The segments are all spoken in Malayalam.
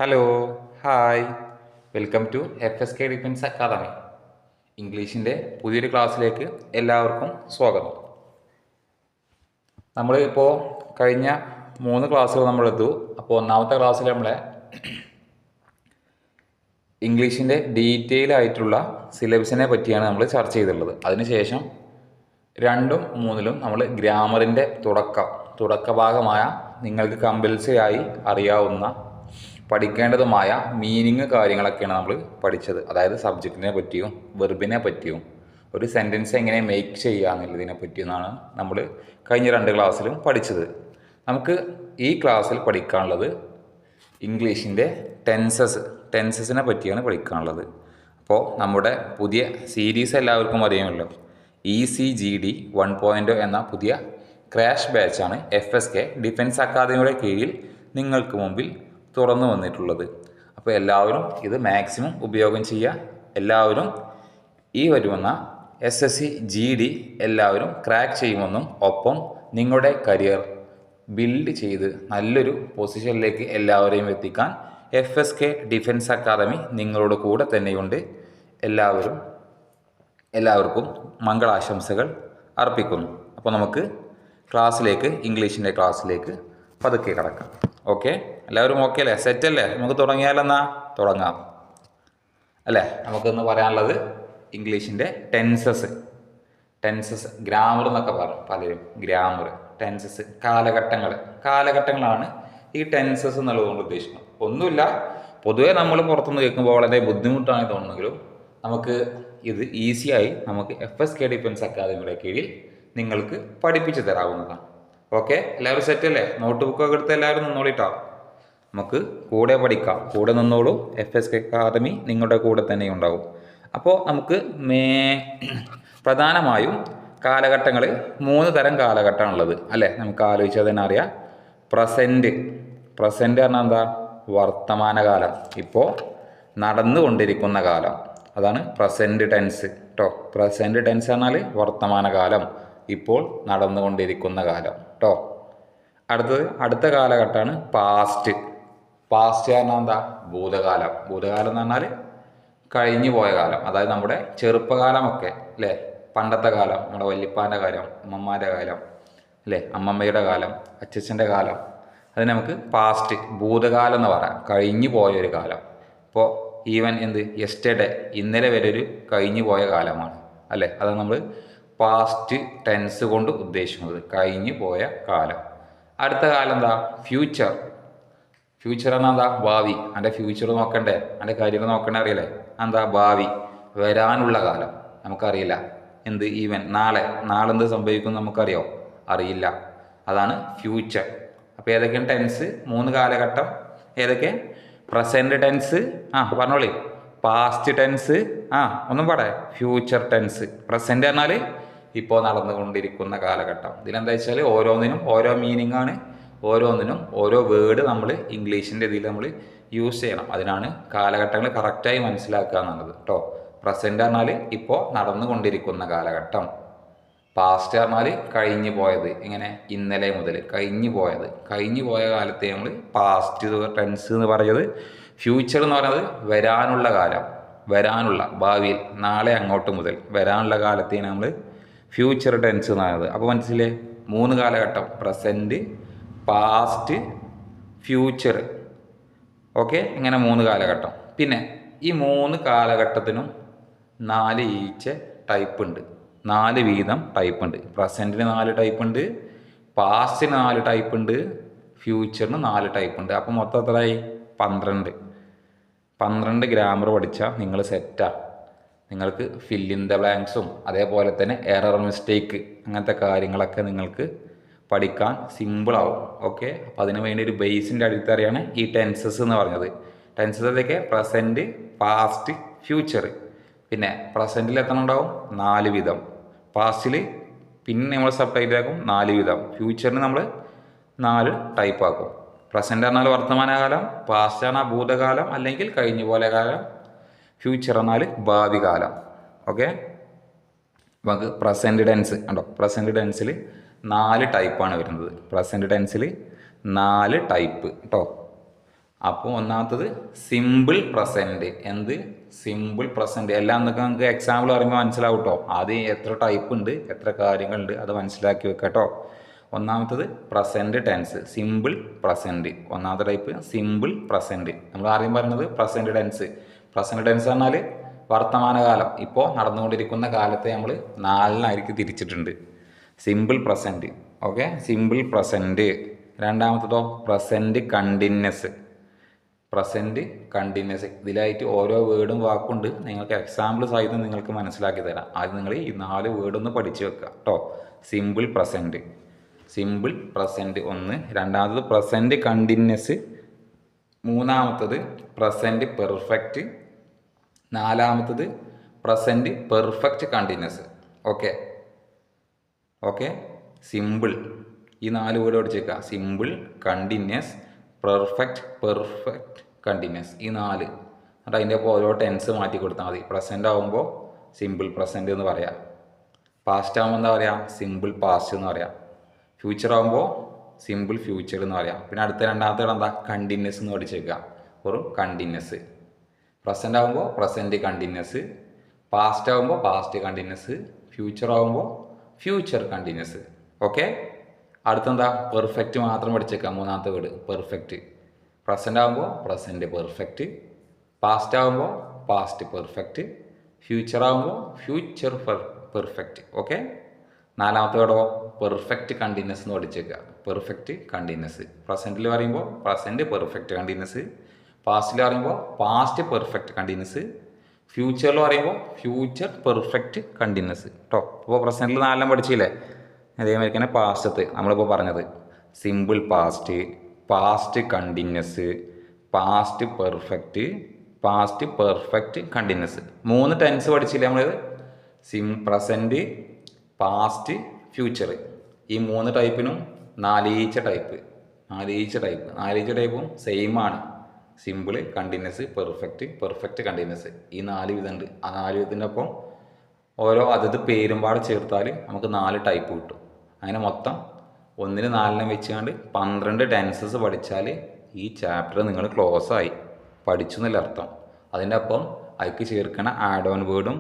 Hello, hi, welcome to FSK defence academy. ഇംഗ്ലീഷിൻ്റെ പുതിയൊരു ക്ലാസ്സിലേക്ക് എല്ലാവർക്കും സ്വാഗതം. നമ്മൾ ഇപ്പോൾ കഴിഞ്ഞ 3 ക്ലാസ്സുകൾ നമ്മളെടുത്തു. അപ്പോൾ ഒന്നാമത്തെ ക്ലാസ്സിൽ നമ്മളെ ഇംഗ്ലീഷിൻ്റെ ഡീറ്റെയിൽ ആയിട്ടുള്ള സിലബസിനെ പറ്റിയാണ് നമ്മൾ ചർച്ച ചെയ്തിട്ടുള്ളത്. അതിനുശേഷം 2ഉം 3ലും നമ്മൾ ഗ്രാമറിൻ്റെ തുടക്കഭാഗമായ നിങ്ങൾക്ക് കമ്പൽസറി ആയി അറിയാവുന്ന പഠിക്കേണ്ടതുമായ മീനിങ് കാര്യങ്ങളൊക്കെയാണ് നമ്മൾ പഠിച്ചത്. അതായത് സബ്ജക്റ്റിനെ പറ്റിയും വെർബിനെ പറ്റിയും ഒരു സെൻറ്റൻസ് എങ്ങനെ മേക്ക് ചെയ്യുക എന്നുള്ളതിനെ പറ്റിയെന്നാണ് നമ്മൾ കഴിഞ്ഞ 2 ക്ലാസ്സിലും പഠിച്ചത്. നമുക്ക് ഈ ക്ലാസ്സിൽ പഠിക്കാനുള്ളത് ഇംഗ്ലീഷിൻ്റെ ടെൻസസിനെ പറ്റിയാണ് പഠിക്കാനുള്ളത്. അപ്പോൾ നമ്മുടെ പുതിയ സീരീസ് എല്ലാവർക്കും അറിയാമല്ലോ, ECGD 1.0 എന്ന പുതിയ ക്രാഷ് ബാച്ചാണ് FSK ഡിഫൻസ് അക്കാദമിയുടെ കീഴിൽ നിങ്ങൾക്ക് മുമ്പിൽ തുറന്നു വന്നിട്ടുള്ളത്. അപ്പോൾ എല്ലാവരും ഇത് മാക്സിമം ഉപയോഗം ചെയ്യുക. എല്ലാവരും ഈ വരുന്ന SSC GD എല്ലാവരും ക്രാക്ക് ചെയ്യുമെന്നും ഒപ്പം നിങ്ങളുടെ കരിയർ ബിൽഡ് ചെയ്ത് നല്ലൊരു പൊസിഷനിലേക്ക് എല്ലാവരെയും എത്തിക്കാൻ FSK ഡിഫൻസ് അക്കാദമി നിങ്ങളുടെ കൂടെ തന്നെയുണ്ട്. എല്ലാവർക്കും മംഗളാശംസകൾ അർപ്പിക്കുന്നു. അപ്പോൾ നമുക്ക് ഇംഗ്ലീഷിൻ്റെ ക്ലാസ്സിലേക്ക് പതുക്കെ കിടക്കാം. ഓക്കെ, എല്ലാവരും ഓക്കെ അല്ലേ? സെറ്റ് അല്ലേ? നമുക്ക് തുടങ്ങാം അല്ലേ? നമുക്കിന്ന് പറയാനുള്ളത് ഇംഗ്ലീഷിൻ്റെ ടെൻസസ്, ഗ്രാമർ എന്നൊക്കെ പറയും പലരും. ഗ്രാമർ, ടെൻസസ്, കാലഘട്ടങ്ങളാണ് ഈ ടെൻസസ് എന്നുള്ളതുകൊണ്ട് ഉദ്ദേശിക്കുന്നത്. ഒന്നുമില്ല, പൊതുവെ നമ്മൾ പുറത്തുനിന്ന് കേൾക്കുമ്പോൾ വളരെ ബുദ്ധിമുട്ടാണ് തോന്നുന്നെങ്കിലും നമുക്ക് ഇത് ഈസിയായി നമുക്ക് FSK ഡിഫൻസ് അക്കാദമിയുടെ കീഴിൽ നിങ്ങൾക്ക് പഠിപ്പിച്ചു തരാവുന്നതാണ്. ഓക്കെ, എല്ലാവരും സെറ്റ് അല്ലേ? നോട്ട് ബുക്കൊക്കെ എടുത്ത് എല്ലാവരും നിന്നോളിട്ടോ. നമുക്ക് കൂടെ പഠിക്കാം, കൂടെ നിന്നോളൂ. FSK അക്കാദമി നിങ്ങളുടെ കൂടെ തന്നെ ഉണ്ടാവും. അപ്പോൾ നമുക്ക് പ്രധാനമായും കാലഘട്ടങ്ങൾ 3 തരം കാലഘട്ടമാണുള്ളത് അല്ലേ? നമുക്ക് ആലോചിച്ചാൽ തന്നെ അറിയാം. പ്രസൻറ്റ് പറഞ്ഞാൽ എന്താ? വർത്തമാനകാലം, ഇപ്പോൾ നടന്നുകൊണ്ടിരിക്കുന്ന കാലം, അതാണ് പ്രസൻറ്റ് ടെൻസ് കേട്ടോ. പ്രസൻറ്റ് ടെൻസ് പറഞ്ഞാൽ വർത്തമാനകാലം, ഇപ്പോൾ നടന്നുകൊണ്ടിരിക്കുന്ന കാലം കേട്ടോ. അടുത്ത കാലഘട്ടമാണ് പാസ്റ്റ് പറഞ്ഞാൽ എന്താ? ഭൂതകാലം എന്ന് പറഞ്ഞാൽ കഴിഞ്ഞു പോയ കാലം, അതായത് നമ്മുടെ ചെറുപ്പകാലമൊക്കെ അല്ലേ? പണ്ടത്തെ കാലം, നമ്മുടെ വല്യപ്പാൻ്റെ കാലം, അമ്മമാരുടെ കാലം അല്ലേ? അമ്മമ്മയുടെ കാലം, അച്ഛൻ്റെ കാലം, അത് നമുക്ക് പാസ്റ്റ്, ഭൂതകാലം എന്ന് പറയാം. കഴിഞ്ഞു പോയൊരു കാലം. ഇപ്പോൾ ഈവൻ യെസ്റ്റർഡേ, ഇന്നലെ വരെ ഒരു കഴിഞ്ഞു പോയ കാലമാണ് അല്ലേ? അതാണ് നമ്മൾ പാസ്റ്റ് ടെൻസ് കൊണ്ട് ഉദ്ദേശിക്കുന്നത്, കഴിഞ്ഞു പോയ കാലം. അടുത്ത കാലം എന്താ? ഫ്യൂച്ചർ എന്നാൽ എന്താ? ഭാവി. എൻ്റെ ഫ്യൂച്ചർ നോക്കണ്ടേ? എൻ്റെ കരിയർ നോക്കണ്ടേ? അറിയില്ലേ? എന്താ? ഭാവി, വരാനുള്ള കാലം. നമുക്കറിയില്ല ഈവൻ നാളെ എന്ത് സംഭവിക്കും നമുക്കറിയോ? അറിയില്ല. അതാണ് ഫ്യൂച്ചർ. അപ്പോൾ ഏതൊക്കെയാണ് ടെൻസ്? 3 കാലഘട്ടം. ഏതൊക്കെ? പ്രസൻറ്റ് ടെൻസ്, പറഞ്ഞോളി. പാസ്റ്റ് ടെൻസ്, ഒന്നും പറയാം. Future tense. പ്രസൻറ്റ് പറഞ്ഞാൽ ഇപ്പോൾ നടന്നുകൊണ്ടിരിക്കുന്ന കാലഘട്ടം. ഇതിലെന്താ വെച്ചാൽ ഓരോന്നിനും ഓരോ മീനിങ് ആണ്, ഓരോന്നിനും ഓരോ വേർഡ് നമ്മൾ ഇംഗ്ലീഷിൻ്റെ ഇതിൽ നമ്മൾ യൂസ് ചെയ്യണം. അതിനാണ് കാലഘട്ടങ്ങൾ കറക്റ്റായി മനസ്സിലാക്കുക എന്നുള്ളത് കേട്ടോ. പ്രസൻറ്റ് പറഞ്ഞാൽ ഇപ്പോൾ നടന്നുകൊണ്ടിരിക്കുന്ന കാലഘട്ടം. പാസ്റ്റ് പറഞ്ഞാൽ കഴിഞ്ഞു പോയത്, ഇങ്ങനെ ഇന്നലെ മുതൽ കഴിഞ്ഞു പോയ കാലത്തെ നമ്മൾ പാസ്റ്റ് ടെൻസ് എന്ന് പറയുന്നത്. ഫ്യൂച്ചർ എന്ന് പറയുന്നത് വരാനുള്ള കാലം, ഭാവിയിൽ, നാളെ അങ്ങോട്ട് മുതൽ വരാനുള്ള കാലത്തെയാണ് നമ്മൾ ഫ്യൂച്ചർ ടെൻസ് എന്ന് പറയുന്നത്. അപ്പോൾ മനസ്സിലെ 3 കാലഘട്ടം: പ്രസൻറ്റ്, പാസ്റ്റ്, ഫ്യൂച്ചർ. ഓക്കെ, ഇങ്ങനെ 3 കാലഘട്ടം. പിന്നെ ഈ 3 കാലഘട്ടത്തിനും 4 ടൈപ്പ് ഉണ്ട്, 4 വീതം ടൈപ്പ് ഉണ്ട്. പ്രസൻറ്റിന് 4 ടൈപ്പ് ഉണ്ട്, പാസ്റ്റിന് 4 ടൈപ്പ് ഉണ്ട്, ഫ്യൂച്ചറിന് 4 ടൈപ്പ് ഉണ്ട്. അപ്പോൾ മൊത്തം എത്രയായി? 12 ഗ്രാമർ പഠിച്ചാൽ നിങ്ങൾ സെറ്റാണ്. നിങ്ങൾക്ക് ഫിൽ ഇൻ ദ ബ്ലാങ്ക്സും അതേപോലെ തന്നെ എറർ, മിസ്റ്റേക്ക്, അങ്ങനത്തെ കാര്യങ്ങളൊക്കെ നിങ്ങൾക്ക് പഠിക്കാൻ സിമ്പിളാവും. ഓക്കെ, അപ്പോൾ അതിന് വേണ്ടി ഒരു ബേസിൻ്റെ അടിത്തറയാണ് ഈ ടെൻസസ് എന്ന് പറഞ്ഞത്. ടെൻസസ് ഏതൊക്കെ? Present, past, future. പിന്നെ പ്രസൻറ്റിൽ എത്ര ഉണ്ടാവും? 4 വീതം. പാസ്റ്റിൽ പിന്നെ നമ്മൾ സെപ്പറേറ്റ് ആക്കും 4 വീതം. ഫ്യൂച്ചറിന് നമ്മൾ 4 ടൈപ്പ് ആക്കും. പ്രസൻറ്റ് പറഞ്ഞാൽ വർത്തമാനകാലം, പാസ്റ്റ് പറഞ്ഞാൽ ഭൂതകാലം അല്ലെങ്കിൽ കഴിഞ്ഞു പോലെ കാലം, ഫ്യൂച്ചർ പറഞ്ഞാൽ ഭാവി കാലം. ഓക്കെ, നമുക്ക് പ്രസൻറ്റ് ടെൻസ് ഉണ്ടോ? പ്രസൻറ്റ് ടെൻസിൽ 4 ടൈപ്പാണ് വരുന്നത്. പ്രസൻറ്റ് ടെൻസിൽ 4 ടൈപ്പ് കേട്ടോ. അപ്പോൾ ഒന്നാമത്തത് സിമ്പിൾ പ്രസൻറ്റ്. എന്ത്? Simple present. എല്ലാം എന്നൊക്കെ നമുക്ക് എക്സാമ്പിൾ പറയുമ്പോൾ മനസ്സിലാവും കേട്ടോ. ആദ്യം എത്ര ടൈപ്പ് ഉണ്ട്, എത്ര കാര്യങ്ങളുണ്ട്, അത് മനസ്സിലാക്കി വെക്കുക കേട്ടോ. ഒന്നാമത്തത് പ്രസൻറ്റ് ടെൻസ്, സിമ്പിൾ പ്രസൻറ്റ്. ഒന്നാമത്തെ ടൈപ്പ് സിമ്പിൾ പ്രസൻറ്റ്. നമ്മൾ ആദ്യം പറയുന്നത് പ്രസൻറ്റ് ടെൻസ്. പ്രസൻറ്റ് ടെൻസ് പറഞ്ഞാൽ വർത്തമാനകാലം, ഇപ്പോൾ നടന്നുകൊണ്ടിരിക്കുന്ന കാലത്തെ നമ്മൾ 4 തിരിച്ചിട്ടുണ്ട്. Simple present. Okay, simple present. രണ്ടാമത്തതോ പ്രസൻറ്റ് കണ്ടിന്യൂസ്. Present continuous. ഇതിലായിട്ട് ഓരോ വേർഡും വാക്കുണ്ട്. നിങ്ങൾക്ക് എക്സാമ്പിൾ സഹിതം നിങ്ങൾക്ക് മനസ്സിലാക്കി തരാം. ആദ്യം നിങ്ങൾ ഈ 4 വേർഡൊന്ന് പഠിച്ചു വെക്കുക കേട്ടോ. സിമ്പിൾ പ്രസൻറ്റ്, സിമ്പിൾ പ്രസൻറ്റ് ഒന്ന്. രണ്ടാമത്തത് പ്രസൻറ്റ് കണ്ടിന്യൂസ്. മൂന്നാമത്തത് പ്രസൻറ്റ് പെർഫെക്റ്റ്. നാലാമത്തത് present perfect continuous. Okay okay, simple. ഈ 4 വേർഡ് പഠിച്ചേക്കുക. Simple, continuous, perfect, perfect continuous. ഈ 4. എന്നിട്ട് അതിൻ്റെ ഒപ്പം ഓരോ ടെൻസ് മാറ്റി കൊടുത്താൽ മതി. പ്രസൻ്റ് ആകുമ്പോൾ സിമ്പിൾ പ്രസൻറ്റ് എന്ന് പറയാം. പാസ്റ്റ് ആകുമ്പോൾ എന്താ പറയുക? സിമ്പിൾ പാസ്റ്റ് എന്ന് പറയാം. ഫ്യൂച്ചർ ആകുമ്പോൾ സിമ്പിൾ ഫ്യൂച്ചർ എന്ന് പറയാം. പിന്നെ അടുത്ത രണ്ടാമത്തെ എന്താ? കണ്ടിന്യൂസ് എന്ന് പഠിച്ചേക്കുക. ഒരു കണ്ടിന്യൂസ്. പ്രസൻ്റ് ആകുമ്പോൾ പ്രസൻറ്റ് കണ്ടിന്യൂസ്, പാസ്റ്റ് ആകുമ്പോൾ പാസ്റ്റ് കണ്ടിന്യൂസ്, ഫ്യൂച്ചർ ആകുമ്പോൾ ഫ്യൂച്ചർ കണ്ടിന്യൂസ്. ഓക്കെ, അടുത്തെന്താ? പെർഫെക്റ്റ് മാത്രം പഠിച്ചേക്കാം. മൂന്നാമത്തെ വേർഡ് പെർഫെക്റ്റ്. പ്രസൻ്റ് ആകുമ്പോൾ പ്രസൻറ്റ് പെർഫെക്റ്റ്, പാസ്റ്റ് ആകുമ്പോൾ പാസ്റ്റ് പെർഫെക്റ്റ്, ഫ്യൂച്ചർ ആകുമ്പോൾ ഫ്യൂച്ചർ പെർഫെക്റ്റ്. ഓക്കെ, നാലാമത്തെ വേർഡോ പെർഫെക്റ്റ് കണ്ടിന്യൂസ് എന്ന് പഠിച്ചേക്കുക. Perfect continuous. പ്രസൻറ്റിൽ പറയുമ്പോൾ പ്രസൻറ്റ് പെർഫെക്റ്റ് കണ്ടിന്യൂസ്, പാസ്റ്റിൽ പറയുമ്പോൾ പാസ്റ്റ് പെർഫെക്റ്റ് കണ്ടിന്യൂസ്, ഫ്യൂച്ചറിൽ പറയുമ്പോൾ ഫ്യൂച്ചർ പെർഫെക്റ്റ് കണ്ടിന്യൂസ് കേട്ടോ. ഇപ്പോൾ പ്രസൻറ്റിൽ 4 പഠിച്ചില്ലേ? അതേമാതിരി തന്നെ പാസ്റ്റത്ത് നമ്മളിപ്പോൾ പറഞ്ഞത് simple past, past continuous, past perfect, past perfect continuous. 3 tense പഠിച്ചില്ലേ നമ്മൾ? Present, past, future. ഈ 3 ടൈപ്പിനും 4 ടൈപ്പ്. 4 ടൈപ്പും സെയിം ആണ്. Simple, continuous, perfect, perfect continuous. ഈ 4 വിധമുണ്ട്. ആ 4 വിധത്തിൻ്റെ ഒപ്പം ഓരോ അതത് പേരുംപാട് ചേർത്താൽ നമുക്ക് 4 ടൈപ്പ് കിട്ടും. അങ്ങനെ മൊത്തം 1 4 വെച്ചുകൊണ്ട് 12 ടെൻസസ് പഠിച്ചാൽ ഈ ചാപ്റ്റർ നിങ്ങൾ ക്ലോസ് ആയി പഠിച്ചു എന്നല്ല അർത്ഥം. അതിൻ്റെ ഒപ്പം അതിക്ക് ചേർക്കണ ആഡ് ഓൺ വേർഡും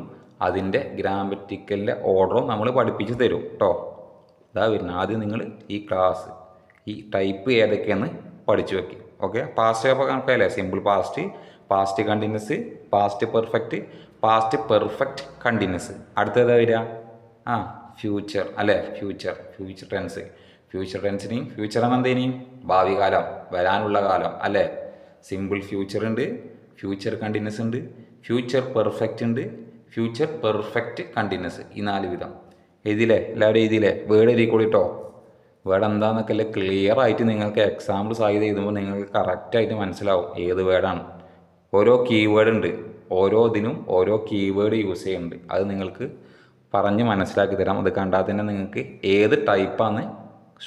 അതിൻ്റെ ഗ്രാമറ്റിക്കലിൻ്റെ ഓർഡറും നമ്മൾ പഠിപ്പിച്ച് തരും കേട്ടോ. ഇതാ വരുന്നത്. ആദ്യം നിങ്ങൾ ഈ ക്ലാസ് ഈ ടൈപ്പ് ഏതൊക്കെയെന്ന് പഠിച്ചു വെക്കും. ഓക്കെ, പാസ്റ്റ് അപ്പോൾ കണക്കല്ലേ? Simple past, past continuous, past perfect, past perfect continuous. അടുത്തതാ വരിക? ഫ്യൂച്ചർ അല്ലേ? Future tense. ഫ്യൂച്ചർ ടെൻസിനെയും ഫ്യൂച്ചർ എന്നെന്തേനെയും ഭാവി കാലം, വരാനുള്ള കാലം അല്ലേ? സിമ്പിൾ ഫ്യൂച്ചർ ഉണ്ട്, ഫ്യൂച്ചർ കണ്ടിന്യൂസ് ഉണ്ട്, ഫ്യൂച്ചർ പെർഫെക്റ്റ് ഉണ്ട്, ഫ്യൂച്ചർ പെർഫെക്റ്റ് കണ്ടിന്യൂസ്. ഈ 4 വിധം എഴുതിയില്ലേ? എല്ലാവരും എഴുതിയില്ലേ? വേർഡ് എഴുതിക്കോളിട്ടോ. വേർഡ് എന്താണെന്നൊക്കെ അല്ലേ ക്ലിയർ ആയിട്ട് നിങ്ങൾക്ക് എക്സാമ്പിൾ സാധ്യത എഴുതുമ്പോൾ നിങ്ങൾക്ക് കറക്റ്റായിട്ട് മനസ്സിലാവും ഏത് വേർഡാണ്. ഓരോ കീവേഡ് ഉണ്ട്. ഓരോ ഇതിനും ഓരോ കീവേഡ് യൂസ് ചെയ്യുന്നുണ്ട്. അത് നിങ്ങൾക്ക് പറഞ്ഞ് മനസ്സിലാക്കി തരാം. അത് കണ്ടാൽ തന്നെ നിങ്ങൾക്ക് ഏത് ടൈപ്പാന്ന്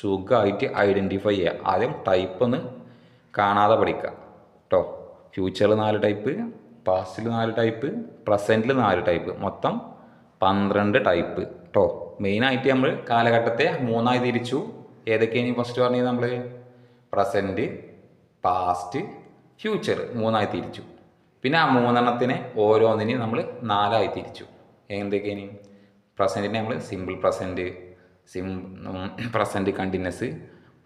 സുഖമായിട്ട് ഐഡൻറ്റിഫൈ ചെയ്യുക. ആദ്യം ടൈപ്പ് ഒന്ന് കാണാതെ പഠിക്കുക കേട്ടോ. ഫ്യൂച്ചറിൽ 4 ടൈപ്പ്, പാസ്റ്റിൽ 4 ടൈപ്പ്, പ്രസൻറ്റിൽ 4 ടൈപ്പ്, മൊത്തം 12 ടൈപ്പ് കേട്ടോ. മെയിനായിട്ട് നമ്മൾ കാലഘട്ടത്തെ 3 തിരിച്ചു. ഏതൊക്കെയാണ് ഫസ്റ്റ് പറഞ്ഞത്? നമ്മൾ പ്രസൻറ്റ്, പാസ്റ്റ്, ഫ്യൂച്ചർ 3 തിരിച്ചു. പിന്നെ ആ 3 ഓരോന്നിനെയും നമ്മൾ 4 തിരിച്ചു. എന്തൊക്കെയാണ്? പ്രസൻറ്റിനെ നമ്മൾ simple present, present continuous,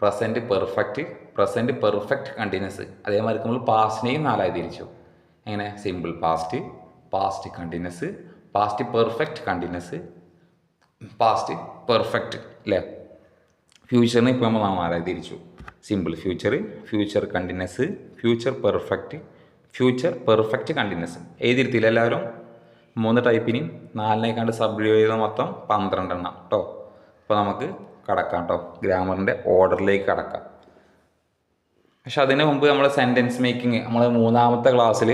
present perfect, present perfect continuous. അതേമാതിരി നമ്മൾ പാസ്റ്റിനെയും 4 തിരിച്ചു. എങ്ങനെ? Simple past, past continuous, past perfect continuous, past perfect അല്ലേ? ഫ്യൂച്ചറിന് ഇപ്പോൾ നമ്മൾ 4 തിരിച്ചു. Simple future, future continuous, future perfect, future perfect continuous. എഴുതിയിരുത്തില്ല എല്ലാവരും? 3 ടൈപ്പിനെയും 4 സബ് ഡിവൈഡ് ചെയ്ത മൊത്തം 12 എണ്ണം കേട്ടോ. അപ്പോൾ നമുക്ക് കടക്കാം കേട്ടോ, ഗ്രാമറിൻ്റെ ഓർഡറിലേക്ക് കടക്കാം. പക്ഷെ അതിന് മുമ്പ് നമ്മൾ സെൻറ്റൻസ് മേക്കിംഗ് നമ്മൾ 3ാമത്തെ ക്ലാസ്സിൽ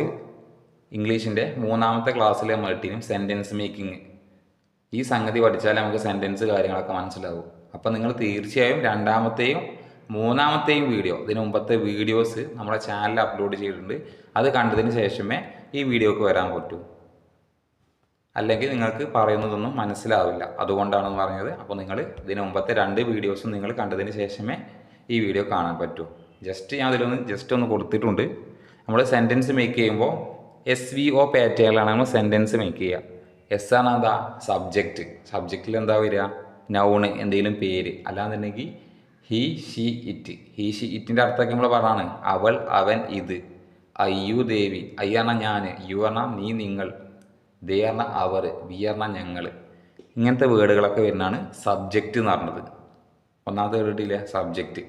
ഇംഗ്ലീഷിൻ്റെ 3ാമത്തെ ക്ലാസ്സിൽ നമ്മൾ ഇട്ടിനും സെൻറ്റൻസ് മേക്കിംഗ്. ഈ സംഗതി പഠിച്ചാൽ നമുക്ക് സെൻറ്റൻസ് കാര്യങ്ങളൊക്കെ മനസ്സിലാവും. അപ്പോൾ നിങ്ങൾ തീർച്ചയായും 2ാമത്തെയും 3ാമത്തെയും വീഡിയോ, ഇതിന് മുമ്പത്തെ വീഡിയോസ് നമ്മുടെ ചാനലിൽ അപ്ലോഡ് ചെയ്തിട്ടുണ്ട്. അത് കണ്ടതിന് ശേഷമേ ഈ വീഡിയോക്ക് വരാൻ പറ്റൂ. അല്ലെങ്കിൽ നിങ്ങൾക്ക് പറയുന്നതൊന്നും മനസ്സിലാവില്ല. അതുകൊണ്ടാണെന്ന് പറഞ്ഞത്. അപ്പോൾ നിങ്ങൾ ഇതിന് മുമ്പത്തെ 2 വീഡിയോസും നിങ്ങൾ കണ്ടതിന് ശേഷമേ ഈ വീഡിയോ കാണാൻ പറ്റൂ. ജസ്റ്റ് ഞാൻ അതിലൊന്ന് ജസ്റ്റ് ഒന്ന് കൊടുത്തിട്ടുണ്ട്. നമ്മൾ സെൻറ്റൻസ് മേക്ക് ചെയ്യുമ്പോൾ SVO പാറ്റേണിലാണ് നമ്മൾ സെൻറ്റൻസ് മേക്ക് ചെയ്യുക. എസ് ആണ് എന്താ സബ്ജക്റ്റ്. സബ്ജക്റ്റിൽ എന്താ വരിക നൗണ് എന്തെങ്കിലും പേര്. അല്ലാന്നുണ്ടെങ്കിൽ he she it. He she ഇറ്റിൻ്റെ അർത്ഥമൊക്കെ നമ്മൾ പറഞ്ഞാണ് അവൾ അവൻ ഇത്. അയ്യു ദേവി. ഐ പറഞ്ഞാൽ ഞാൻ, യു പറഞ്ഞാൽ നീ നിങ്ങൾ, ദേ പറഞ്ഞാൽ അവർ, വി പറഞ്ഞാൽ ഞങ്ങൾ. ഇങ്ങനത്തെ വേർഡുകളൊക്കെ വരുന്നതാണ് സബ്ജക്റ്റ് എന്ന് പറഞ്ഞത്. ഒന്നാമത്തെ കേട്ടില്ലേ സബ്ജക്റ്റ്.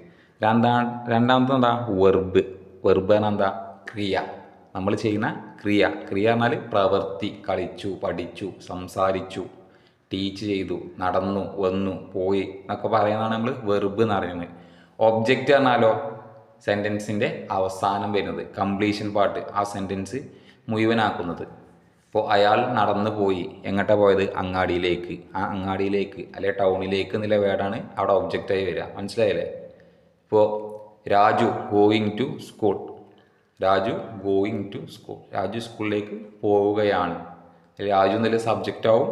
രണ്ടാമത്തെ എന്താ വെർബ്. വെർബ് പറഞ്ഞാൽ എന്താ ക്രിയ. നമ്മൾ ചെയ്യുന്ന ക്രിയ. ക്രിയ പറഞ്ഞാൽ പ്രവൃത്തി. കളിച്ചു, പഠിച്ചു, സംസാരിച്ചു, ടീച്ച് ചെയ്തു, നടന്നു, വന്നു, പോയി എന്നൊക്കെ പറയുന്നതാണ് നമ്മൾ വെർബ് എന്ന് പറയുന്നത്. ഒബ്ജക്റ്റ് പറഞ്ഞാലോ സെൻറ്റൻസിൻ്റെ അവസാനം വരുന്നത്, കംപ്ലീഷൻ പാർട്ട്, ആ സെൻറ്റൻസ് മുഴുവനാക്കുന്നത്. ഇപ്പോൾ അയാൾ നടന്നു പോയി. എങ്ങോട്ടാണ് പോയത്? അങ്ങാടിയിലേക്ക്. ആ അങ്ങാടിയിലേക്ക് അല്ലെ ടൗണിലേക്ക് എന്നുള്ള വേർഡാണ് അവിടെ ഒബ്ജക്റ്റായി വരിക. മനസ്സിലായില്ലേ? ഇപ്പോൾ Raju going to school. Raju going to school. Raju സ്കൂളിലേക്ക് പോവുകയാണ്. രാജു എന്നുള്ള സബ്ജക്റ്റാവും,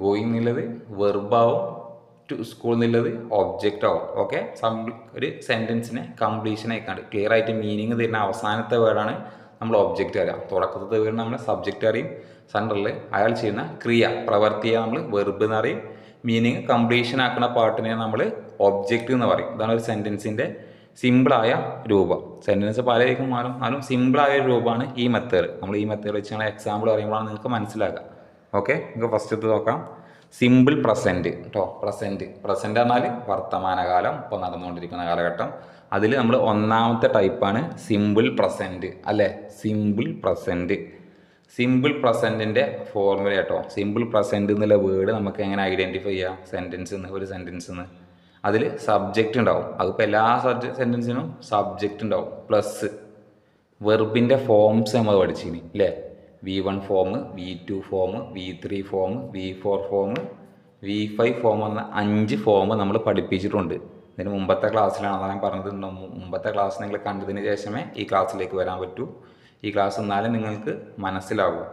ഗോയിങ് എന്നുള്ളത് വെർബാവും, ടു സ്കൂൾ എന്നുള്ളത് ഒബ്ജക്റ്റ് ആവും. ഓക്കെ, ഒരു സെൻറ്റൻസിനെ കംപ്ലീഷൻ ആയിക്കാണ്ട് ക്ലിയർ ആയിട്ട് മീനിങ് തരുന്ന അവസാനത്തെ വേർഡാണ് നമ്മൾ ഒബ്ജക്റ്റ് അറിയാം. തുടക്കത്തെ വേർഡ് നമ്മൾ സബ്ജക്റ്റ് അറിയും. സെൻറ്ററിൽ അയാൾ ചെയ്യുന്ന ക്രിയ പ്രവർത്തിയെ നമ്മൾ വെർബ് എന്ന് അറിയും. മീനിങ് കംപ്ലീഷൻ ആക്കുന്ന പാർട്ടിനെ നമ്മൾ ഒബ്ജക്റ്റ് എന്ന് പറയും. ഇതാണ് ഒരു സെൻറ്റൻസിൻ്റെ സിമ്പിളായ രൂപം. സെൻറ്റൻസ് പല രീതിക്കും മാറും, എന്നാലും സിമ്പിളായ ഒരു രൂപമാണ് ഈ മെത്തേഡ്. നമ്മൾ ഈ മെത്തേഡ് വെച്ച് ഞങ്ങൾ എക്സാമ്പിൾ പറയുമ്പോഴാണ് നിങ്ങൾക്ക് മനസ്സിലാക്കുക. ഓക്കെ, നമുക്ക് ഫസ്റ്റ് നോക്കാം. സിമ്പിൾ പ്രസൻറ്റ് കേട്ടോ. പ്രസൻറ്റ് പറഞ്ഞാൽ വർത്തമാനകാലം, ഇപ്പോൾ നടന്നുകൊണ്ടിരിക്കുന്ന കാലഘട്ടം. അതിൽ നമ്മൾ ഒന്നാമത്തെ ടൈപ്പാണ് സിമ്പിൾ പ്രസൻറ്റ് അല്ലേ. Simple present. സിമ്പിൾ പ്രസൻറ്റിൻ്റെ ഫോർമുല കേട്ടോ. സിമ്പിൾ പ്രസൻറ്റ് എന്നുള്ള വേർഡ് നമുക്ക് എങ്ങനെ ഐഡൻറ്റിഫൈ ചെയ്യാം? ഒരു സെൻറ്റൻസിൽ നിന്ന് അതിൽ സബ്ജക്റ്റ് ഉണ്ടാവും. അതിപ്പോൾ എല്ലാ സെൻറ്റൻസിനും സബ്ജക്റ്റ് ഉണ്ടാവും. പ്ലസ് വെർബിൻ്റെ ഫോംസ് നമ്മൾ പഠിച്ചിനി അല്ലേ. V1 form, V2 form, V3 form, V4 form, V5 form എന്ന 5 ഫോം നമ്മൾ പഠിപ്പിച്ചിട്ടുണ്ട്. ഇതിന് മുമ്പത്തെ ക്ലാസ്സിലാണ് അതാണ് ഞാൻ പറഞ്ഞത്. മുമ്പത്തെ ക്ലാസ് നിങ്ങൾ കണ്ടതിന് ശേഷമേ ഈ ക്ലാസ്സിലേക്ക് വരാൻ പറ്റൂ. ഈ ക്ലാസ് എന്നാലും നിങ്ങൾക്ക് മനസ്സിലാവും.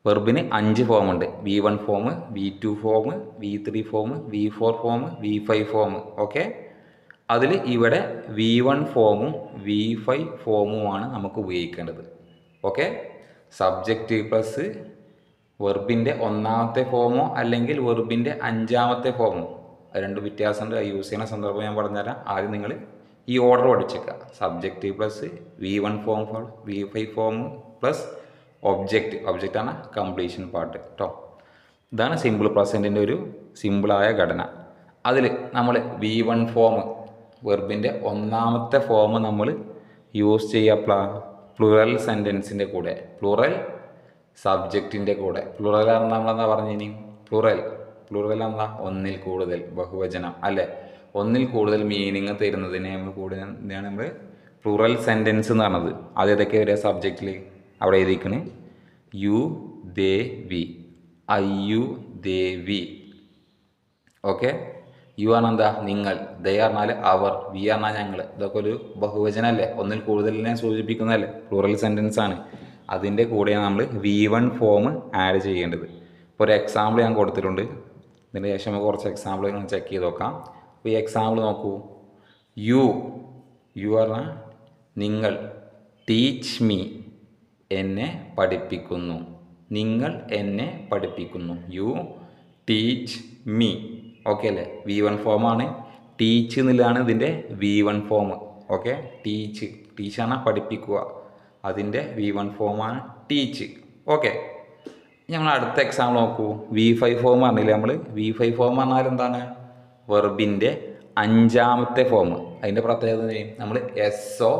വെർബിന് 5 ഫോമുണ്ട്. V1 form, V2 form, V3 form, V4 form, V5 form. Okay, അതിൽ ഇവിടെ V1 ഫോമും V5 ഫോമുമാണ് നമുക്ക് ഉപയോഗിക്കേണ്ടത്. ഓക്കെ, സബ്ജക്റ്റ് പ്ലസ് വെർബിൻ്റെ ഒന്നാമത്തെ ഫോമോ അല്ലെങ്കിൽ വെർബിൻ്റെ 5ാമത്തെ ഫോമോ, രണ്ട് വ്യത്യാസമുണ്ട്. യൂസ് ചെയ്യുന്ന സന്ദർഭം ഞാൻ പറഞ്ഞുതരാം. ആദ്യം നിങ്ങൾ ഈ ഓർഡർ പഠിച്ചേക്കുക. Subject plus V1 form, V5 form plus object ആണ് കംപ്ലീഷൻ പാർട്ട് കേട്ടോ. ഇതാണ് സിമ്പിൾ പ്രസൻറ്റിൻ്റെ ഒരു സിമ്പിളായ ഘടന. അതിൽ നമ്മൾ V1 ഫോം വെർബിൻ്റെ ഒന്നാമത്തെ ഫോം നമ്മൾ യൂസ് ചെയ്യുക പ്ലൂറൽ സെൻറ്റൻസിൻ്റെ കൂടെ, പ്ലൂറൽ സബ്ജക്റ്റിൻ്റെ കൂടെ. പ്ലൂറൽ നമ്മളെന്താ പറഞ്ഞിനി? പ്ലൂറൽ എന്താ? ഒന്നിൽ കൂടുതൽ, ബഹുവചനം അല്ലേ. ഒന്നിൽ കൂടുതൽ മീനിങ് തരുന്നതിനെ നമ്മൾ പ്ലൂറൽ സെൻറ്റൻസ് എന്ന് പറഞ്ഞത്. അത് ഏതൊക്കെ വരിക സബ്ജക്റ്റിൽ? അവിടെ എഴുതിക്കണ് U they we. Ayyu they we. Okay, U പറഞ്ഞാൽ എന്താ? നിങ്ങൾ. ദേ പറഞ്ഞാൽ അവർ, വി പറഞ്ഞാൽ ഞങ്ങൾ. ഇതൊക്കെ ഒരു ബഹുവചനമല്ലേ, ഒന്നിൽ കൂടുതലിനെ സൂചിപ്പിക്കുന്നതല്ലേ, പ്ലൂറൽ സെൻറ്റൻസ് ആണ്. അതിൻ്റെ കൂടെയാണ് നമ്മൾ V1 ഫോം ആഡ് ചെയ്യേണ്ടത്. ഇപ്പോൾ ഒരു എക്സാമ്പിൾ ഞാൻ കൊടുത്തിട്ടുണ്ട്. ഇതിന് ശേഷം നമുക്ക് കുറച്ച് എക്സാമ്പിൾ ചെക്ക് ചെയ്ത് നോക്കാം. അപ്പോൾ ഈ എക്സാമ്പിൾ നോക്കൂ. യു പറഞ്ഞാൽ നിങ്ങൾ. ടീച്ച് മീ, എന്നെ പഠിപ്പിക്കുന്നു. നിങ്ങൾ എന്നെ പഠിപ്പിക്കുന്നു. You teach me. ഓക്കെ അല്ലേ. V1 ഫോമാണ്. ടീച്ച് എന്നുള്ളതാണ് ഇതിൻ്റെ V1 ഫോം. ഓക്കെ, ടീച്ച് ആണ് പഠിപ്പിക്കുക. അതിൻ്റെ V1 ഫോമാണ് ടീച്ച്. ഓക്കെ, ഞങ്ങൾ അടുത്ത എക്സാമ്പിൾ നോക്കൂ. V5 ഫോം പറഞ്ഞില്ലേ നമ്മൾ. V5 ഫോം പറഞ്ഞാൽ എന്താണ്? വെർബിൻ്റെ 5ാമത്തെ ഫോം. അതിൻ്റെ പ്രത്യേകത നമ്മൾ SO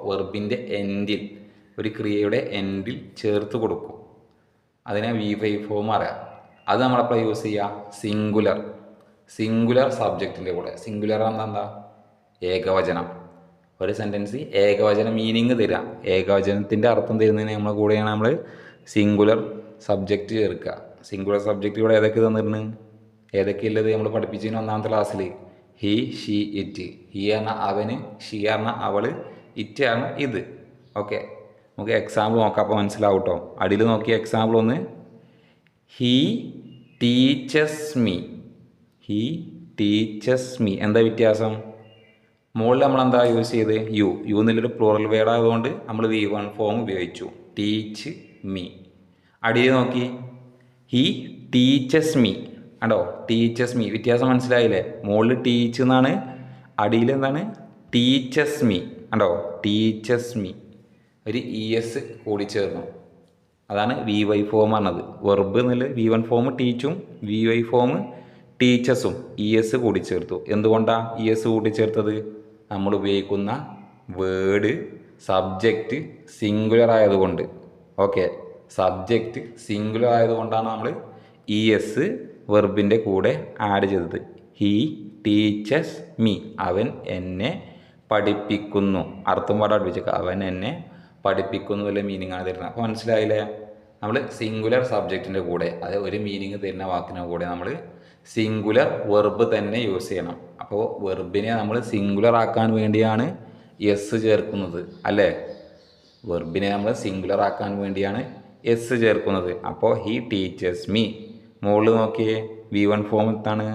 വെർബിൻ്റെ എൻഡിൽ, ഒരു ക്രിയയുടെ എൻഡിൽ ചേർത്ത് കൊടുക്കും. അതിനെ V5 ഫോം അറിയാം. അത് നമ്മളപ്പോൾ യൂസ് ചെയ്യുക സിംഗുലർ സബ്ജക്റ്റിൻ്റെ കൂടെ. സിംഗുലർ എന്താ? ഏകവചനം. ഒരു സെൻറ്റൻസ് ഏകവചന മീനിങ് തരാം. ഏകവചനത്തിൻ്റെ അർത്ഥം തരുന്നതിന് നമ്മളെ കൂടെയാണ് നമ്മൾ സിംഗുലർ സബ്ജക്റ്റ് ചേർക്കുക. സിംഗുലർ സബ്ജക്റ്റ് ഇവിടെ ഏതൊക്കെ തന്നിരുന്നു? ഏതൊക്കെയുള്ളത് നമ്മൾ പഠിപ്പിച്ചതിന് ഒന്നാമത്തെ ക്ലാസ്സിൽ. He, she, it. ഹി പറഞ്ഞാൽ അവന്, ഷീ പറഞ്ഞാൽ അവൾ, ഇറ്റ് പറഞ്ഞാൽ ഇത്. ഓക്കെ, നമുക്ക് എക്സാമ്പിൾ നോക്കാം. അപ്പോൾ മനസ്സിലാവും കേട്ടോ. അടിയിൽ നോക്കിയ എക്സാമ്പിൾ ഒന്ന്. He teaches me. എന്താ വ്യത്യാസം? മുകളിൽ നമ്മളെന്താ യൂസ് ചെയ്ത് യു എന്നുള്ളൊരു പ്ലൂറൽ വേർഡ് ആയതുകൊണ്ട് നമ്മൾ V1 ഫോം ഉപയോഗിച്ചു. Teach me. അടിയിൽ നോക്കി ഹി ടീച്ചസ് മീ. കണ്ടോ, ടീച്ചസ് മീ. വ്യത്യാസം മനസ്സിലായില്ലേ? മുകളിൽ ടീച്ച് എന്നാണ്, അടിയിൽ എന്താണ് ടീച്ചസ് മീ. കണ്ടോ, ടീച്ചസ് മീ. ഒരു ES കൂടി ചേർന്നു, അതാണ് VY ഫോം പറഞ്ഞത്. വെർബ് എന്നുള്ള V1 ഫോം ടീച്ചും VY ഫോം ടീച്ചസും ES കൂടിച്ചേർത്തു. എന്തുകൊണ്ടാണ് ES കൂട്ടിച്ചേർത്തത്? നമ്മൾ ഉപയോഗിക്കുന്ന വേർഡ് സബ്ജക്റ്റ് സിംഗുലർ ആയതുകൊണ്ട്. ഓക്കെ, സബ്ജക്റ്റ് സിംഗുലർ ആയതുകൊണ്ടാണ് നമ്മൾ ES വെർബിൻ്റെ കൂടെ ആഡ് ചെയ്തത്. He teaches me. അവൻ എന്നെ പഠിപ്പിക്കുന്നു. അർത്ഥം പാടാൻ പഠിപ്പിച്ചേക്കാം. അവൻ എന്നെ പഠിപ്പിക്കുന്നു വല്ല മീനിങ് ആണ് തരുന്നത്. അപ്പോൾ മനസ്സിലായില്ലേ? നമ്മൾ സിംഗുലർ സബ്ജക്റ്റിൻ്റെ കൂടെ, അതായത് ഒരു മീനിങ് തരുന്ന വാക്കിൻ്റെ കൂടെ നമ്മൾ സിംഗുലർ വെർബ് തന്നെ യൂസ് ചെയ്യണം. അപ്പോൾ വെർബിനെ നമ്മൾ സിംഗുലർ ആക്കാൻ വേണ്ടിയാണ് എസ് ചേർക്കുന്നത്, അല്ലേ? വെർബിനെ നമ്മൾ സിംഗുലർ ആക്കാൻ വേണ്ടിയാണ് എസ് ചേർക്കുന്നത്. അപ്പോൾ ഹി ടീച്ചേഴ്സ് മീ. മുകളിൽ നോക്കിയേ, V1 ഫോം എന്താണ്?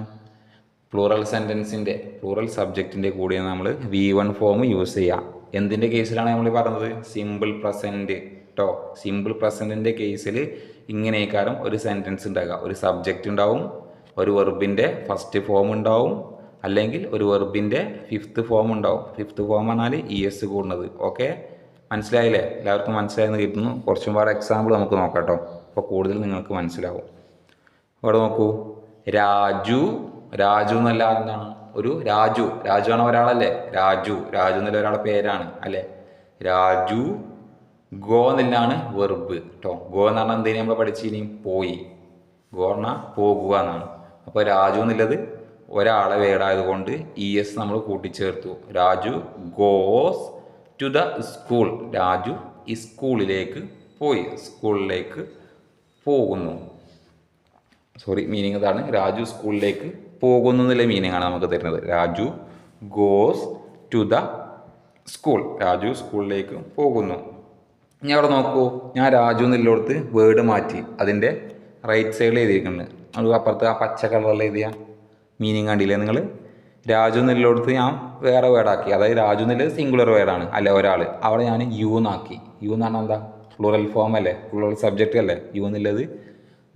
പ്ലൂറൽ സെൻറ്റൻസിൻ്റെ പ്ലൂറൽ സബ്ജക്റ്റിൻ്റെ കൂടെയാണ് നമ്മൾ V1 ഫോം യൂസ് ചെയ്യുക. എന്തിൻ്റെ കേസിലാണ് നമ്മൾ പറഞ്ഞത്? സിമ്പിൾ പ്രസൻറ്റ് കേട്ടോ. സിമ്പിൾ പ്രസൻറ്റിൻ്റെ കേസിൽ ഇങ്ങനെയൊക്കെ ഒരു സെൻറ്റൻസ് ഉണ്ടാകുക. ഒരു സബ്ജക്റ്റ് ഉണ്ടാവും, ഒരു വെർബിൻ്റെ ഫസ്റ്റ് ഫോം ഉണ്ടാവും, അല്ലെങ്കിൽ ഒരു വെർബിൻ്റെ ഫിഫ്ത്ത് ഫോം ഉണ്ടാവും. ഫിഫ്ത്ത് ഫോം പറഞ്ഞാൽ ES കൂടുന്നത്. ഓക്കെ, മനസ്സിലായില്ലേ? എല്ലാവർക്കും മനസ്സിലായെന്ന് കിട്ടുന്നു. കുറച്ചും പാടെ എക്സാമ്പിൾ നമുക്ക് നോക്കാം കേട്ടോ, അപ്പോൾ കൂടുതൽ നിങ്ങൾക്ക് മനസ്സിലാവും. ഇവിടെ നോക്കൂ, രാജു. രാജു എന്നല്ല എന്താണ്? ഒരു രാജു. രാജു ആണ് ഒരാളല്ലേ? രാജു എന്നുള്ള ഒരാളുടെ പേരാണ്, അല്ലേ? രാജു. ഗോ എന്നുള്ളതാണ് വെർബ് കേട്ടോ. ഗോ എന്ന് പറഞ്ഞാൽ എന്തെങ്കിലും നമ്മൾ പഠിച്ചിനി? പോയി. ഗോ പറഞ്ഞാൽ പോകുക എന്നാണ്. അപ്പോൾ രാജു എന്നുള്ളത് ഒരാളെ വേടായതുകൊണ്ട് ES നമ്മൾ കൂട്ടിച്ചേർത്തു. Raju goes to the school. Raju ഈ സ്കൂളിലേക്ക് പോയി, സ്കൂളിലേക്ക് പോകുന്നു. സോറി, മീനിങ് ഇതാണ്. രാജു സ്കൂളിലേക്ക് പോകുന്നു എന്നുള്ള മീനിങ് ആണ് നമുക്ക് തരുന്നത്. Raju goes to the school. Raju സ്കൂളിലേക്ക് പോകുന്നു. ഇനി അവിടെ നോക്കൂ, ഞാൻ രാജു എന്നുള്ളിടത്ത് വേർഡ് മാറ്റി അതിൻ്റെ റൈറ്റ് സൈഡിൽ എഴുതിയിരിക്കുന്നുണ്ട്. അത് അപ്പുറത്ത് ആ പച്ച കളറിൽ എഴുതിയ മീനിങ് കണ്ടില്ലേ നിങ്ങൾ? രാജു എന്നുള്ളിടത്ത് ഞാൻ വേറെ വേർഡാക്കി. അതായത് രാജു എന്നുള്ളത് സിംഗുലർ വേർഡാണ്, അല്ലെ? ഒരാൾ. അവിടെ ഞാൻ യു എന്നാക്കി. യു എന്ന് പറഞ്ഞാൽ എന്താ? പ്ലൂറൽ ഫോം അല്ലേ? പ്ലൂറൽ സബ്ജക്റ്റ് അല്ലേ? യു എന്നുള്ളത്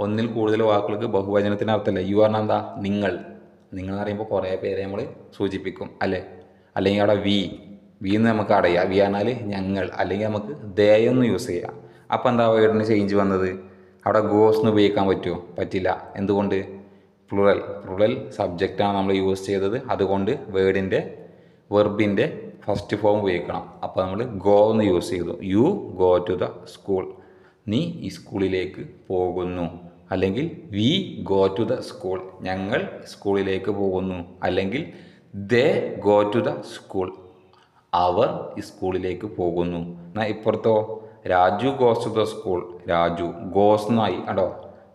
ഒന്നിൽ കൂടുതൽ വാക്കുകൾക്ക് ബഹുവചനത്തിൻ്റെ അർത്ഥമല്ലേ? യു പറഞ്ഞാൽ എന്താ? നിങ്ങൾ. നിങ്ങൾ എന്ന് പറയുമ്പോൾ കുറേ പേരെ നമ്മൾ സൂചിപ്പിക്കും, അല്ലേ? അല്ലെങ്കിൽ അവിടെ വി എന്ന് നമുക്ക് അടയാം. വി പറഞ്ഞാൽ ഞങ്ങൾ, അല്ലെങ്കിൽ നമുക്ക് ദേ എന്ന് യൂസ് ചെയ്യാം. അപ്പോൾ എന്താ വേർഡിന് ചേഞ്ച് വന്നത്? അവിടെ ഗോസ് എന്ന് ഉപയോഗിക്കാൻ പറ്റുമോ? പറ്റില്ല. എന്തുകൊണ്ട്? പ്ലൂറൽ സബ്ജക്റ്റാണ് നമ്മൾ യൂസ് ചെയ്തത്. അതുകൊണ്ട് വേർഡിൻ്റെ വെർബിൻ്റെ ഫസ്റ്റ് ഫോം ഉപയോഗിക്കണം. അപ്പോൾ നമ്മൾ ഗോ എന്ന് യൂസ് ചെയ്തു. You go to the school. നീ ഈ സ്കൂളിലേക്ക് പോകുന്നു. അല്ലെങ്കിൽ we go to the school. ഞങ്ങൾ സ്കൂളിലേക്ക് പോകുന്നു. അല്ലെങ്കിൽ they go to the school. അവർ ഈ സ്കൂളിലേക്ക് പോകുന്നു. എന്നാൽ ഇപ്പുറത്തോ? Raju goes to the school. Raju goes എന്നായി. കേട്ടോ,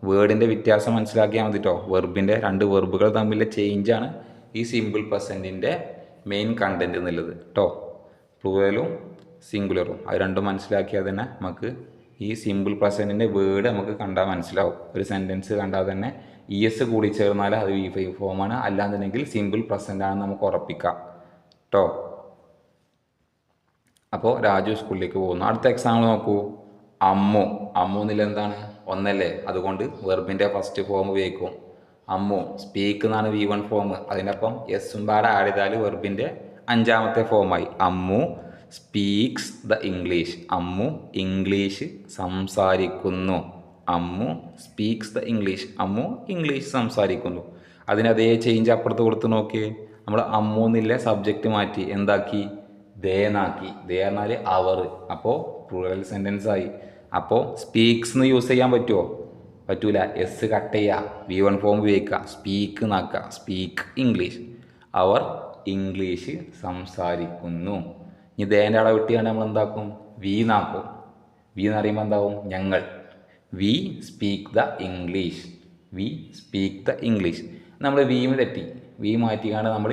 വേർഡിൻ്റെ വ്യത്യാസം മനസ്സിലാക്കിയാൽ മതി കേട്ടോ. വെർബിൻ്റെ രണ്ട് വെർബുകൾ തമ്മിലെ ചേഞ്ചാണ് ഈ സിമ്പിൾ പ്രസൻറ്റിൻ്റെ മെയിൻ കണ്ടൻറ്റ് എന്നുള്ളത് കേട്ടോ. പ്ലൂറലും സിംഗുലറും അത് രണ്ടും മനസ്സിലാക്കിയാൽ തന്നെ നമുക്ക് ഈ സിമ്പിൾ പ്രസൻറ്റിൻ്റെ വേർഡ് നമുക്ക് കണ്ടാൽ മനസ്സിലാവും. ഒരു സെൻറ്റൻസ് കണ്ടാൽ തന്നെ ES കൂടി ചേർന്നാൽ അത് V5 ഫോമാണ്, അല്ലാന്നുണ്ടെങ്കിൽ സിമ്പിൾ പ്രസൻറ്റാണെന്ന് നമുക്ക് ഉറപ്പിക്കാം കേട്ടോ. അപ്പോൾ രാജു സ്കൂളിലേക്ക് പോകുന്നു. അടുത്ത എക്സാമ്പിൾ നോക്കൂ, അമ്മു. അമ്മു എന്നില്ല എന്താണ്? ഒന്നല്ലേ? അതുകൊണ്ട് വെർബിൻ്റെ ഫസ്റ്റ് ഫോം ഉപയോഗിക്കും. അമ്മു. സ്പീക്ക് എന്നാണ് V1 ഫോം. അതിനൊപ്പം എസും പാടെ ആഡ് ചെയ്താൽ വെർബിൻ്റെ അഞ്ചാമത്തെ ഫോമായി. Ammu speaks the English. Ammu English സംസാരിക്കുന്നു. Ammu speaks the English. Ammu English സംസാരിക്കുന്നു. അതിനതേ ചേഞ്ച് അപ്പുറത്ത് കൊടുത്ത് നോക്കിയേ. നമ്മൾ അമ്മു എന്നില്ല സബ്ജക്റ്റ് മാറ്റി എന്താക്കി? ദേ എന്നാക്കി. ദേ പറഞ്ഞാൽ അവർ. അപ്പോൾ പ്ലൂറൽ സെൻറ്റൻസ് ആയി. അപ്പോൾ സ്പീക്സ് എന്ന് യൂസ് ചെയ്യാൻ പറ്റുമോ? പറ്റൂല. എസ് കട്ട് ചെയ്യുക, V1 ഫോം ഉപയോഗിക്കുക, സ്പീക്ക് എന്നാക്കുക. Speak English. അവർ ഇംഗ്ലീഷ് സംസാരിക്കുന്നു. ഇനി ദേൻ്റെ അവിടെ വിട്ടിയാണ് നമ്മൾ എന്താക്കും? വി എന്നാക്കും. വി എന്ന് പറയുമ്പോൾ എന്താവും? ഞങ്ങൾ. V speak the English. V speak the English. നമ്മൾ വിയും തെറ്റി. വി മാറ്റിക്കാണ്ട് നമ്മൾ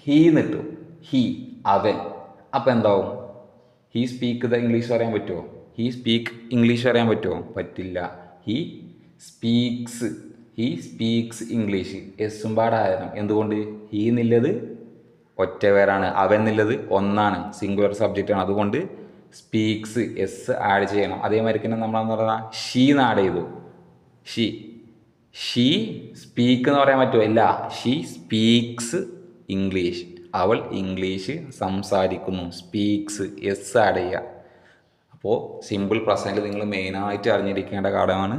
ഹീ എന്നിട്ടു. ഹീ അവൻ. അപ്പോൾ എന്താവും? ഹീ സ്പീക്ക് ദ ഇംഗ്ലീഷ് പറയാൻ പറ്റുമോ? ഹീ സ്പീക്ക് ഇംഗ്ലീഷ് പറയാൻ പറ്റുമോ? പറ്റില്ല. He speaks English. എസും പാടായിരുന്നു. എന്തുകൊണ്ട്? ഹീ എന്നുള്ളത് ഒറ്റ പേരാണ്. അവൻ എന്നുള്ളത് ഒന്നാണ്, സിംഗുലർ സബ്ജക്റ്റാണ്. അതുകൊണ്ട് സ്പീക്സ് എസ് ആഡ് ചെയ്യണം. അതേമാതിരി തന്നെ നമ്മളെന്ന് പറഞ്ഞാൽ ഷീ എന്ന് ആഡ് ചെയ്തു. ഷീ സ്പീക്ക് എന്ന് പറയാൻ പറ്റുമോ? ഇല്ല. She speaks English. അവൾ ഇംഗ്ലീഷ് സംസാരിക്കുന്നു. സ്പീക്സ് എസ് ആഡ് ചെയ്യുക. അപ്പോൾ സിമ്പിൾ പ്രസൻറ്റിൽ നിങ്ങൾ മെയിനായിട്ട് അറിഞ്ഞിരിക്കേണ്ട ഘടകമാണ്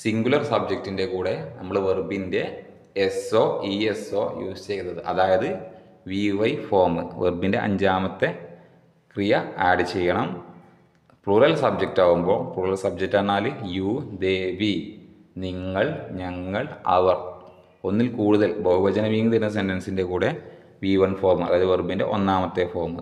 സിംഗുലർ സബ്ജക്റ്റിൻ്റെ കൂടെ നമ്മൾ വെർബിൻ്റെ S O E S O use ചെയ്തത്. അതായത് വി വൈ ഫോം, വെർബിൻ്റെ അഞ്ചാമത്തെ ക്രിയ ആഡ് ചെയ്യണം. പ്ലൂറൽ സബ്ജക്റ്റ് ആകുമ്പോൾ, പ്ലൂറൽ സബ്ജക്റ്റ് പറഞ്ഞാൽ യു, ദേ, വി, നിങ്ങൾ, ഞങ്ങൾ, അവർ, ഒന്നിൽ കൂടുതൽ ബഹുവചന മീനിങ് തരുന്ന സെൻറ്റൻസിൻ്റെ കൂടെ V1 ഫോം, അതായത് വെർബിൻ്റെ ഒന്നാമത്തെ ഫോം.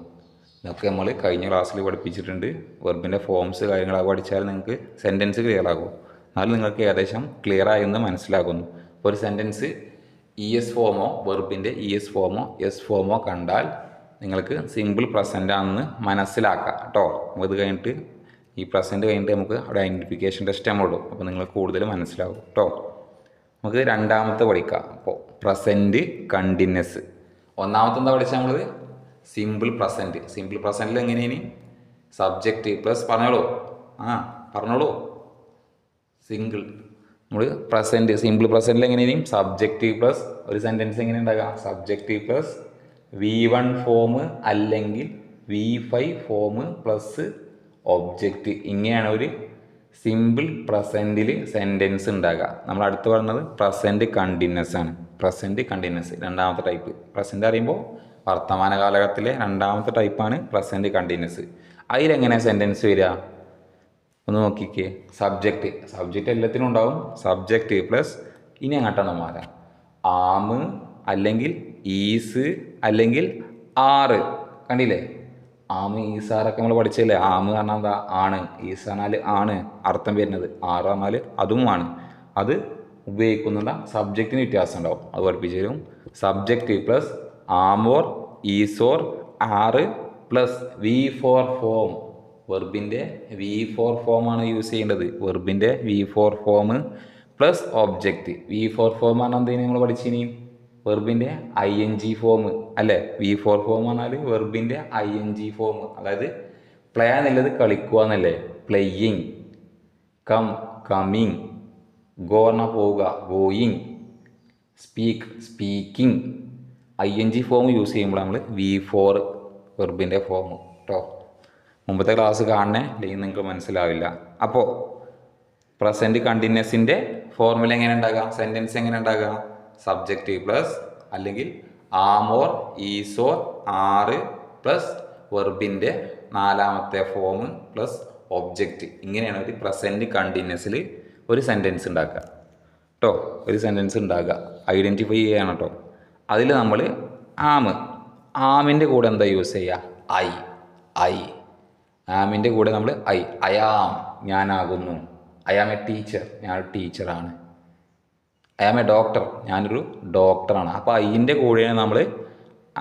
ഇതൊക്കെ നമ്മൾ കഴിഞ്ഞ ക്ലാസ്സിൽ പഠിപ്പിച്ചിട്ടുണ്ട്. വെർബിൻ്റെ ഫോംസ് കാര്യങ്ങളൊക്കെ പഠിച്ചാൽ നിങ്ങൾക്ക് സെൻറ്റൻസ് ക്ലിയർ ആകും. എന്നാലും നിങ്ങൾക്ക് ഏകദേശം ക്ലിയർ ആയെന്ന് മനസ്സിലാകുന്നു. ഒരു സെൻറ്റൻസ് ഇ എസ് ഫോമോ വെർബിൻ്റെ ഇ എസ് ഫോമോ എസ് ഫോമോ കണ്ടാൽ നിങ്ങൾക്ക് സിമ്പിൾ പ്രസൻ്റ് ആണെന്ന് മനസ്സിലാക്കാം കേട്ടോ. ഇത് കഴിഞ്ഞിട്ട് ഈ പ്രസൻറ്റ് കഴിഞ്ഞിട്ട് നമുക്ക് അവിടെ ഐഡൻറ്റിഫിക്കേഷൻ ടെസ്റ്റ് നമ്മളുള്ളൂ. അപ്പോൾ നിങ്ങൾ കൂടുതൽ മനസ്സിലാവും കേട്ടോ. നമുക്ക് രണ്ടാമത്തെ പഠിക്കാം. അപ്പോൾ പ്രസൻറ്റ് കണ്ടിന്യൂസ്. ഒന്നാമത്തെ എന്താ പഠിച്ചാൽ നമ്മൾ സിമ്പിൾ പ്രസൻറ്റ്. സിമ്പിൾ പ്രസൻറ്റിൽ എങ്ങനെയാണ്? സബ്ജക്റ്റ് പ്ലസ് പറഞ്ഞോളൂ. പറഞ്ഞോളൂ. നമ്മൾ പ്രസൻറ്റ് സിമ്പിൾ പ്രസൻറ്റിൽ എങ്ങനെയാണ്? സബ്ജക്റ്റ് പ്ലസ് ഒരു സെൻറ്റൻസ് എങ്ങനെ ഉണ്ടാകാം? സബ്ജക്റ്റ് പ്ലസ് V1 ഫോം അല്ലെങ്കിൽ V5 ഫോം പ്ലസ് ഒബ്ജക്റ്റ്. ഇങ്ങനെയാണ് ഒരു സിമ്പിൾ പ്രസൻറ്റിൽ സെൻറ്റൻസ് ഉണ്ടാകുക. നമ്മൾ അടുത്ത് പറയുന്നത് പ്രസൻറ്റ് കണ്ടിന്യൂസ് ആണ്. പ്രസൻറ്റ് കണ്ടിന്യൂസ് രണ്ടാമത്തെ ടൈപ്പ്. പ്രസൻറ്റ് അറിയുമ്പോൾ വർത്തമാന കാലഘട്ടത്തിലെ രണ്ടാമത്തെ ടൈപ്പാണ് പ്രസൻറ്റ് കണ്ടിന്യൂസ്. അതിലെങ്ങനെയാണ് സെൻറ്റൻസ് വരിക? ഒന്ന് നോക്കിക്കേ. സബ്ജക്റ്റ് എല്ലാത്തിനും ഉണ്ടാവും. സബ്ജക്റ്റ് പ്ലസ് ഇനി അങ്ങോട്ടാണ് മാറാം. ആമ് അല്ലെങ്കിൽ ഈസ് അല്ലെങ്കിൽ ആറ്. കണ്ടില്ലേ? ആമ് ഈസാറൊക്കെ നമ്മൾ പഠിച്ചല്ലേ. ആമ് പറഞ്ഞാൽ എന്താ? ആണ്. ഈസ് പറഞ്ഞാൽ ആണ് അർത്ഥം വരുന്നത്. ആറ് പറഞ്ഞാൽ അതും ആണ്. അത് ഉപയോഗിക്കുന്നുള്ള സബ്ജക്റ്റിന് വ്യത്യാസം ഉണ്ടാവും. അത് പഠിപ്പിച്ചു തരും. സബ്ജക്റ്റ് പ്ലസ് ആമോർ ഈസോർ ആറ് പ്ലസ് V4 ഫോം. വെർബിൻ്റെ V4 ഫോമാണ് യൂസ് ചെയ്യേണ്ടത്. വെർബിൻ്റെ V4 form plus object. V4 form പറഞ്ഞാൽ എന്തെങ്കിലും നിങ്ങൾ പഠിച്ചിനി? വെർബിൻ്റെ ING ഫോം അല്ലേ? V4 ഫോം പറഞ്ഞാൽ വെർബിൻ്റെ ING ഫോം. അതായത് പ്ലേ എന്നുള്ളത് കളിക്കുക എന്നല്ലേ? പ്ലേയിങ്. Come coming. ഗോ പറഞ്ഞാൽ പോവുക, going. Speak speaking. ING form use ചെയ്യുമ്പോൾ നമ്മൾ V4 വെർബിൻ്റെ ഫോം കേട്ടോ. മുമ്പത്തെ ക്ലാസ് കാണണേ, അല്ലെങ്കിൽ നിങ്ങൾക്ക് മനസ്സിലാവില്ല. അപ്പോൾ പ്രസൻറ്റ് കണ്ടിന്യൂസിൻ്റെ ഫോർമുല എങ്ങനെ ഉണ്ടാകുക? സെൻറ്റൻസ് എങ്ങനെ ഉണ്ടാകുക? സബ്ജക്റ്റ് പ്ലസ് അല്ലെങ്കിൽ ആമോർ ഈസോർ ആറ് പ്ലസ് വെർബിൻ്റെ നാലാമത്തെ ഫോം പ്ലസ് ഒബ്ജക്റ്റ്. ഇങ്ങനെയാണ് ഒരു പ്രസൻറ്റ് കണ്ടിന്യൂസിൽ ഒരു സെൻറ്റൻസ് ഉണ്ടാക്കുക കേട്ടോ. ഒരു സെൻറ്റൻസ് ഉണ്ടാക്കുക, ഐഡൻറ്റിഫൈ ചെയ്യണം കേട്ടോ. അതിൽ നമ്മൾ ആമിൻ്റെ കൂടെ എന്താ യൂസ് ചെയ്യുക? ഐ. ആമിൻ്റെ കൂടെ നമ്മൾ അയാം, ഞാനാകുന്നു. അയാം എ ടീച്ചർ, ഞാനൊരു ടീച്ചറാണ്. അയാം എ ഡോക്ടർ, ഞാനൊരു ഡോക്ടറാണ്. അപ്പോൾ അതിൻ്റെ കൂടെയാണ് നമ്മൾ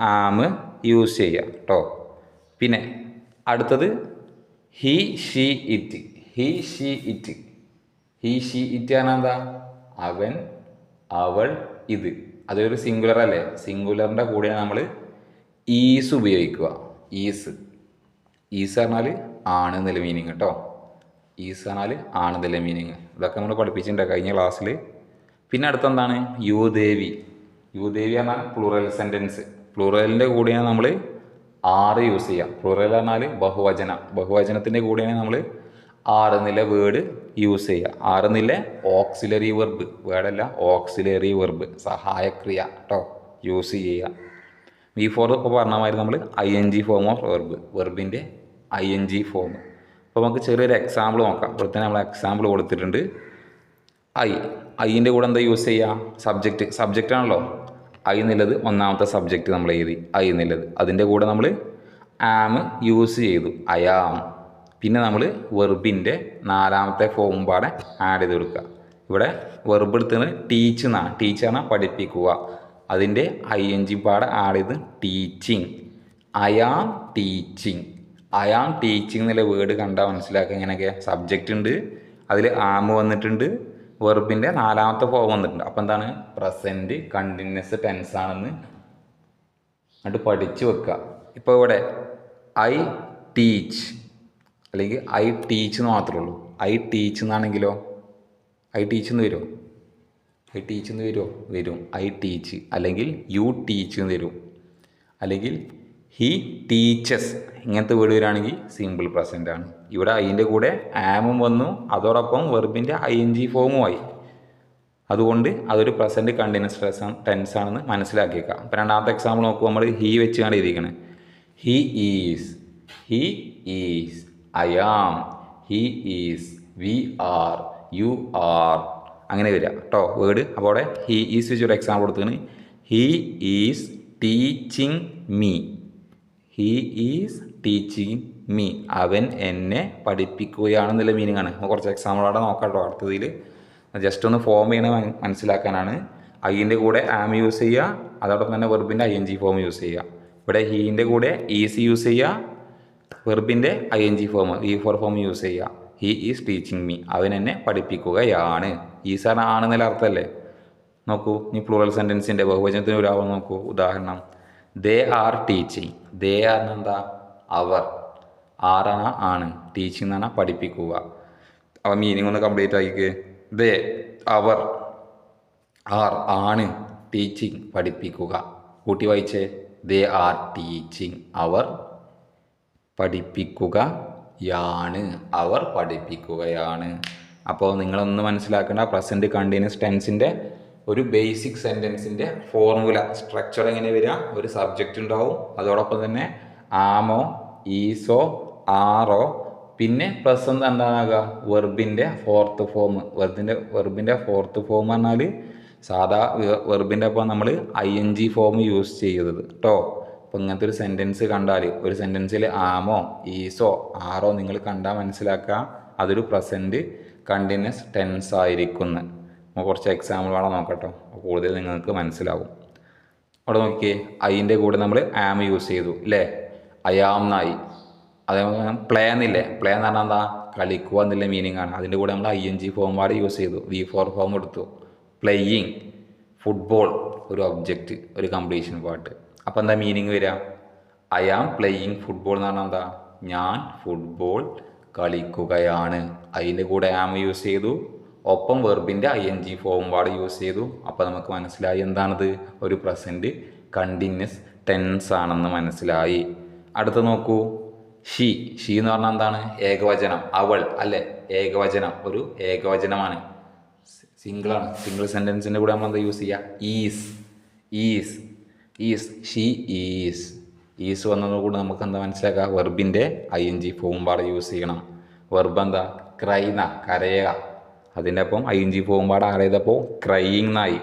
ആമ് യൂസ് ചെയ്യുക കേട്ടോ. പിന്നെ അടുത്തത് he she it. He she it പറഞ്ഞാൽ എന്താ? അവൻ, അവൾ, ഇത്. അതൊരു സിംഗുലർ അല്ലേ? സിംഗുലറിൻ്റെ കൂടെയാണ് നമ്മൾ ഈസ് ഉപയോഗിക്കുക. ഈസ് പറഞ്ഞാൽ ആണ് എന്നുള്ള മീനിങ് കേട്ടോ. ഈസ് പറഞ്ഞാൽ ആണ് എന്നുള്ള മീനിങ്. ഇതൊക്കെ നമ്മൾ പഠിപ്പിച്ചിട്ടുണ്ട് കഴിഞ്ഞ ക്ലാസ്സിൽ. പിന്നെ അടുത്തെന്താണ്? യുദേവി പറഞ്ഞാൽ പ്ലൂറൽ സെൻറ്റൻസ്. പ്ലൂറലിൻ്റെ കൂടെയാണ് നമ്മൾ ആറ് യൂസ് ചെയ്യുക. പ്ലൂറൽ പറഞ്ഞാൽ ബഹുവചനത്തിൻ്റെ കൂടെയാണ് നമ്മൾ ആറ് എന്നുള്ള വേർഡ് യൂസ് ചെയ്യുക. ആറ് എന്നുള്ള ഓക്സിലറി വെർബ്, വേർഡല്ല ഓക്സിലറി വെർബ്, സഹായക്രിയ കേട്ടോ യൂസ് ചെയ്യുക. V4 ഇപ്പോൾ പറഞ്ഞ മാതിരി നമ്മൾ ING ഫോം ഓഫ് വെർബിൻ്റെ ING ഫോം. അപ്പോൾ നമുക്ക് ചെറിയൊരു എക്സാമ്പിൾ നോക്കാം. ഇവിടെ തന്നെ നമ്മൾ എക്സാമ്പിൾ കൊടുത്തിട്ടുണ്ട്. ഐൻ്റെ കൂടെ എന്താ യൂസ് ചെയ്യുക? സബ്ജക്റ്റ് ആണല്ലോ. എന്നുള്ളത് ഒന്നാമത്തെ സബ്ജക്റ്റ് നമ്മൾ എഴുതി. എന്നുള്ളത് അതിൻ്റെ കൂടെ നമ്മൾ ആം യൂസ് ചെയ്തു, അയാം. പിന്നെ നമ്മൾ വെർബിൻ്റെ നാലാമത്തെ ഫോം പാടെ ആഡ് ചെയ്ത് കൊടുക്കുക. ഇവിടെ വെർബ് എടുത്തത് ടീച്ച് എന്നാണ്. ടീച്ച് പറഞ്ഞാൽ പഠിപ്പിക്കുക. അതിൻ്റെ ING പാടെ ആഡ് ചെയ്ത് ടീച്ചിങ്. അയാം ടീച്ചിങ് എന്നുള്ള വേർഡ് കണ്ടാൽ മനസ്സിലാക്കുക. ഇങ്ങനെയൊക്കെ സബ്ജക്റ്റ് ഉണ്ട്, അതിൽ ആം വന്നിട്ടുണ്ട്, വെർബിൻ്റെ നാലാമത്തെ ഫോം വന്നിട്ടുണ്ട്. അപ്പോൾ എന്താണ്? പ്രസൻറ്റ് കണ്ടിന്യൂസ് ടെൻസ് ആണെന്ന് എന്നിട്ട് പഠിച്ച് വെക്കുക. ഇപ്പോൾ ഇവിടെ ഐ ടീച്ച് അല്ലെങ്കിൽ ഐ ടീച്ച് എന്ന് മാത്രമേ ഉള്ളൂ. ഐ ടീച്ച് എന്നാണെങ്കിലോ ഐ ടീച്ച് എന്ന് വരുമോ? ഐ ടീച്ച് എന്ന് വരുമോ? വരും. ഐ ടീച്ച് അല്ലെങ്കിൽ യു ടീച്ച് എന്ന് വരും. അല്ലെങ്കിൽ ഹി ടീച്ചസ് ഇങ്ങനത്തെ വേർഡ് വരികയാണെങ്കിൽ സിമ്പിൾ പ്രസൻ്റ് ആണ്. ഇവിടെ അതിൻ്റെ കൂടെ ആമും വന്നു, അതോടൊപ്പം വെർബിൻ്റെ ING ഫോമും ആയി. അതുകൊണ്ട് അതൊരു പ്രസൻറ്റ് കണ്ടിന്യൂസ് ടെൻസ് ആണെന്ന് മനസ്സിലാക്കിയേക്കാം. അപ്പോൾ രണ്ടാമത്തെ എക്സാമ്പിൾ നോക്കുമ്പോൾ നമ്മൾ ഹി വെച്ചാണ് എഴുതിയിരിക്കുന്നത്. He is, he is, I am, he is, we are, you are, അങ്ങനെ വരിക കേട്ടോ വേർഡ്. അപ്പോൾ അവിടെ ഹി ഈസ് വെച്ചൊരു എക്സാമ്പിൾ കൊടുത്തിട്ട് he is teaching me, he is teaching me, അവൻ എന്നെ പഠിപ്പിക്കുകയാണെന്നുള്ള മീനിങ് ആണ്. അപ്പോൾ കുറച്ച് എക്സാമ്പിൾ അവിടെ നോക്കാം കേട്ടോ. അടുത്തതിൽ ജസ്റ്റ് ഒന്ന് ഫോം ചെയ്യണ മനസ്സിലാക്കാനാണ്. ഐൻ്റെ കൂടെ ആം യൂസ് ചെയ്യുക, അതോടൊപ്പം തന്നെ വെർബിൻ്റെ ING ഫോം യൂസ് ചെയ്യുക. ഇവിടെ ഹീൻ്റെ കൂടെ ഈസ് യൂസ് ചെയ്യുക, വെർബിൻ്റെ ING form V4 form use ചെയ്യുക. ഹി ഈസ് ടീച്ചിങ് മീ, അവൻ എന്നെ പഠിപ്പിക്കുകയാണ്. ഈസ് ആണെന്നുള്ള അർത്ഥമല്ലേ? നോക്കൂ, ഇനി പ്ലൂറൽ സെൻറ്റൻസിൻ്റെ ബഹുവചനത്തിന് ഒരാൾ നോക്കൂ. ഉദാഹരണം, they are teaching. They are എന്താ? അവർ. ആറാണ് ആണ്, ടീച്ചിങ് എന്ന് പറഞ്ഞാൽ പഠിപ്പിക്കുക. അവ മീനിങ് ഒന്ന് കംപ്ലീറ്റ് ആക്കിക്ക്. ദേ അവർ, ആർ ആണ്, ടീച്ചിങ് പഠിപ്പിക്കുക. കൂട്ടി വായിച്ചേ. ദേ ആർ ടീച്ചിങ്, അവർ പഠിപ്പിക്കുകയാണ്, അവർ പഠിപ്പിക്കുകയാണ്. അപ്പോൾ നിങ്ങളൊന്ന് മനസ്സിലാക്കേണ്ട പ്രസൻറ്റ് കണ്ടിന്യൂസ് ടെൻസിൻ്റെ ഒരു ബേസിക് സെൻറ്റൻസിൻ്റെ ഫോർമുല സ്ട്രക്ചർ എങ്ങനെ വരിക? ഒരു സബ്ജക്റ്റ് ഉണ്ടാവും, അതോടൊപ്പം തന്നെ ആമോ, ഈസോ, ആറോ, പിന്നെ പ്ലസ് എന്താകുക? വെർബിൻ്റെ ഫോർത്ത് ഫോം. വെർബിൻ്റെ ഫോർത്ത് ഫോം പറഞ്ഞാൽ സാധാ വെർബിൻ്റെ ഒപ്പം നമ്മൾ ING ഫോം യൂസ് ചെയ്തത് കേട്ടോ. അപ്പോൾ ഇങ്ങനത്തെ ഒരു സെൻറ്റൻസ് കണ്ടാൽ, ഒരു സെൻറ്റൻസിൽ ആമോ, ഈസോ, ആറോ നിങ്ങൾ കണ്ടാൽ മനസ്സിലാക്കുക അതൊരു പ്രസൻറ്റ് കണ്ടിന്യൂസ് ടെൻസ് ആയിരിക്കുന്നു. നമ്മൾ കുറച്ച് എക്സാമ്പിൾ വേണം നോക്കട്ടോ, കൂടുതൽ നിങ്ങൾക്ക് മനസ്സിലാവും. അവിടെ നോക്കിയേ, അതിൻ്റെ കൂടെ നമ്മൾ ആം യൂസ് ചെയ്തു അല്ലേ? അയാം എന്നായി. അതേപോലെ പ്ലേ എന്നില്ലേ? പ്ലേ എന്ന് പറഞ്ഞാൽ എന്താ? കളിക്കുക എന്നുള്ള മീനിങ് ആണ്. അതിൻ്റെ കൂടെ നമ്മൾ ING ഫോം പാട് യൂസ് ചെയ്തു, V4 ഫോം എടുത്തു. പ്ലേയിങ്, ഫുട്ബോൾ, ഒരു ഒബ്ജക്റ്റ്, ഒരു കംപ്ലീഷൻ പാർട്ട്. അപ്പോൾ എന്താ മീനിങ് വരിക? ഐ ആം പ്ലേയിങ് ഫുട്ബോൾ എന്ന് പറഞ്ഞാൽ എന്താ? ഞാൻ ഫുട്ബോൾ കളിക്കുകയാണ്. അതിൻ്റെ കൂടെ ആം യൂസ് ചെയ്തു, ഒപ്പം വെർബിൻ്റെ ING ഫോം പാട് യൂസ് ചെയ്തു. അപ്പോൾ നമുക്ക് മനസ്സിലായി എന്താണത്? ഒരു പ്രസൻറ്റ് കണ്ടിന്യൂസ് ടെൻസ് ആണെന്ന് മനസ്സിലായി. അടുത്ത് നോക്കൂ, ഷീ. ഷീ എന്ന് പറഞ്ഞാൽ എന്താണ്? ഏകവചനം. അവൾ അല്ലേ? ഏകവചനം, ഒരു ഏകവചനമാണ്, സിംഗിളാണ്. സിംഗിൾ സെൻറ്റൻസിൻ്റെ കൂടെ നമ്മൾ എന്താ യൂസ് ചെയ്യുക? Is, is, is, she is. Is വന്നതോടുകൂടി നമുക്ക് എന്താ മനസ്സിലാക്കുക? വെർബിൻ്റെ ING ഫോം പാട് യൂസ് ചെയ്യണം. വെർബ് എന്താ? ക്രൈന, കരയുക. അതിൻ്റെ ഒപ്പം ING ഫോം പാട് ആഡ് ചെയ്തപ്പോൾ ക്രൈയിങ് എന്നായി.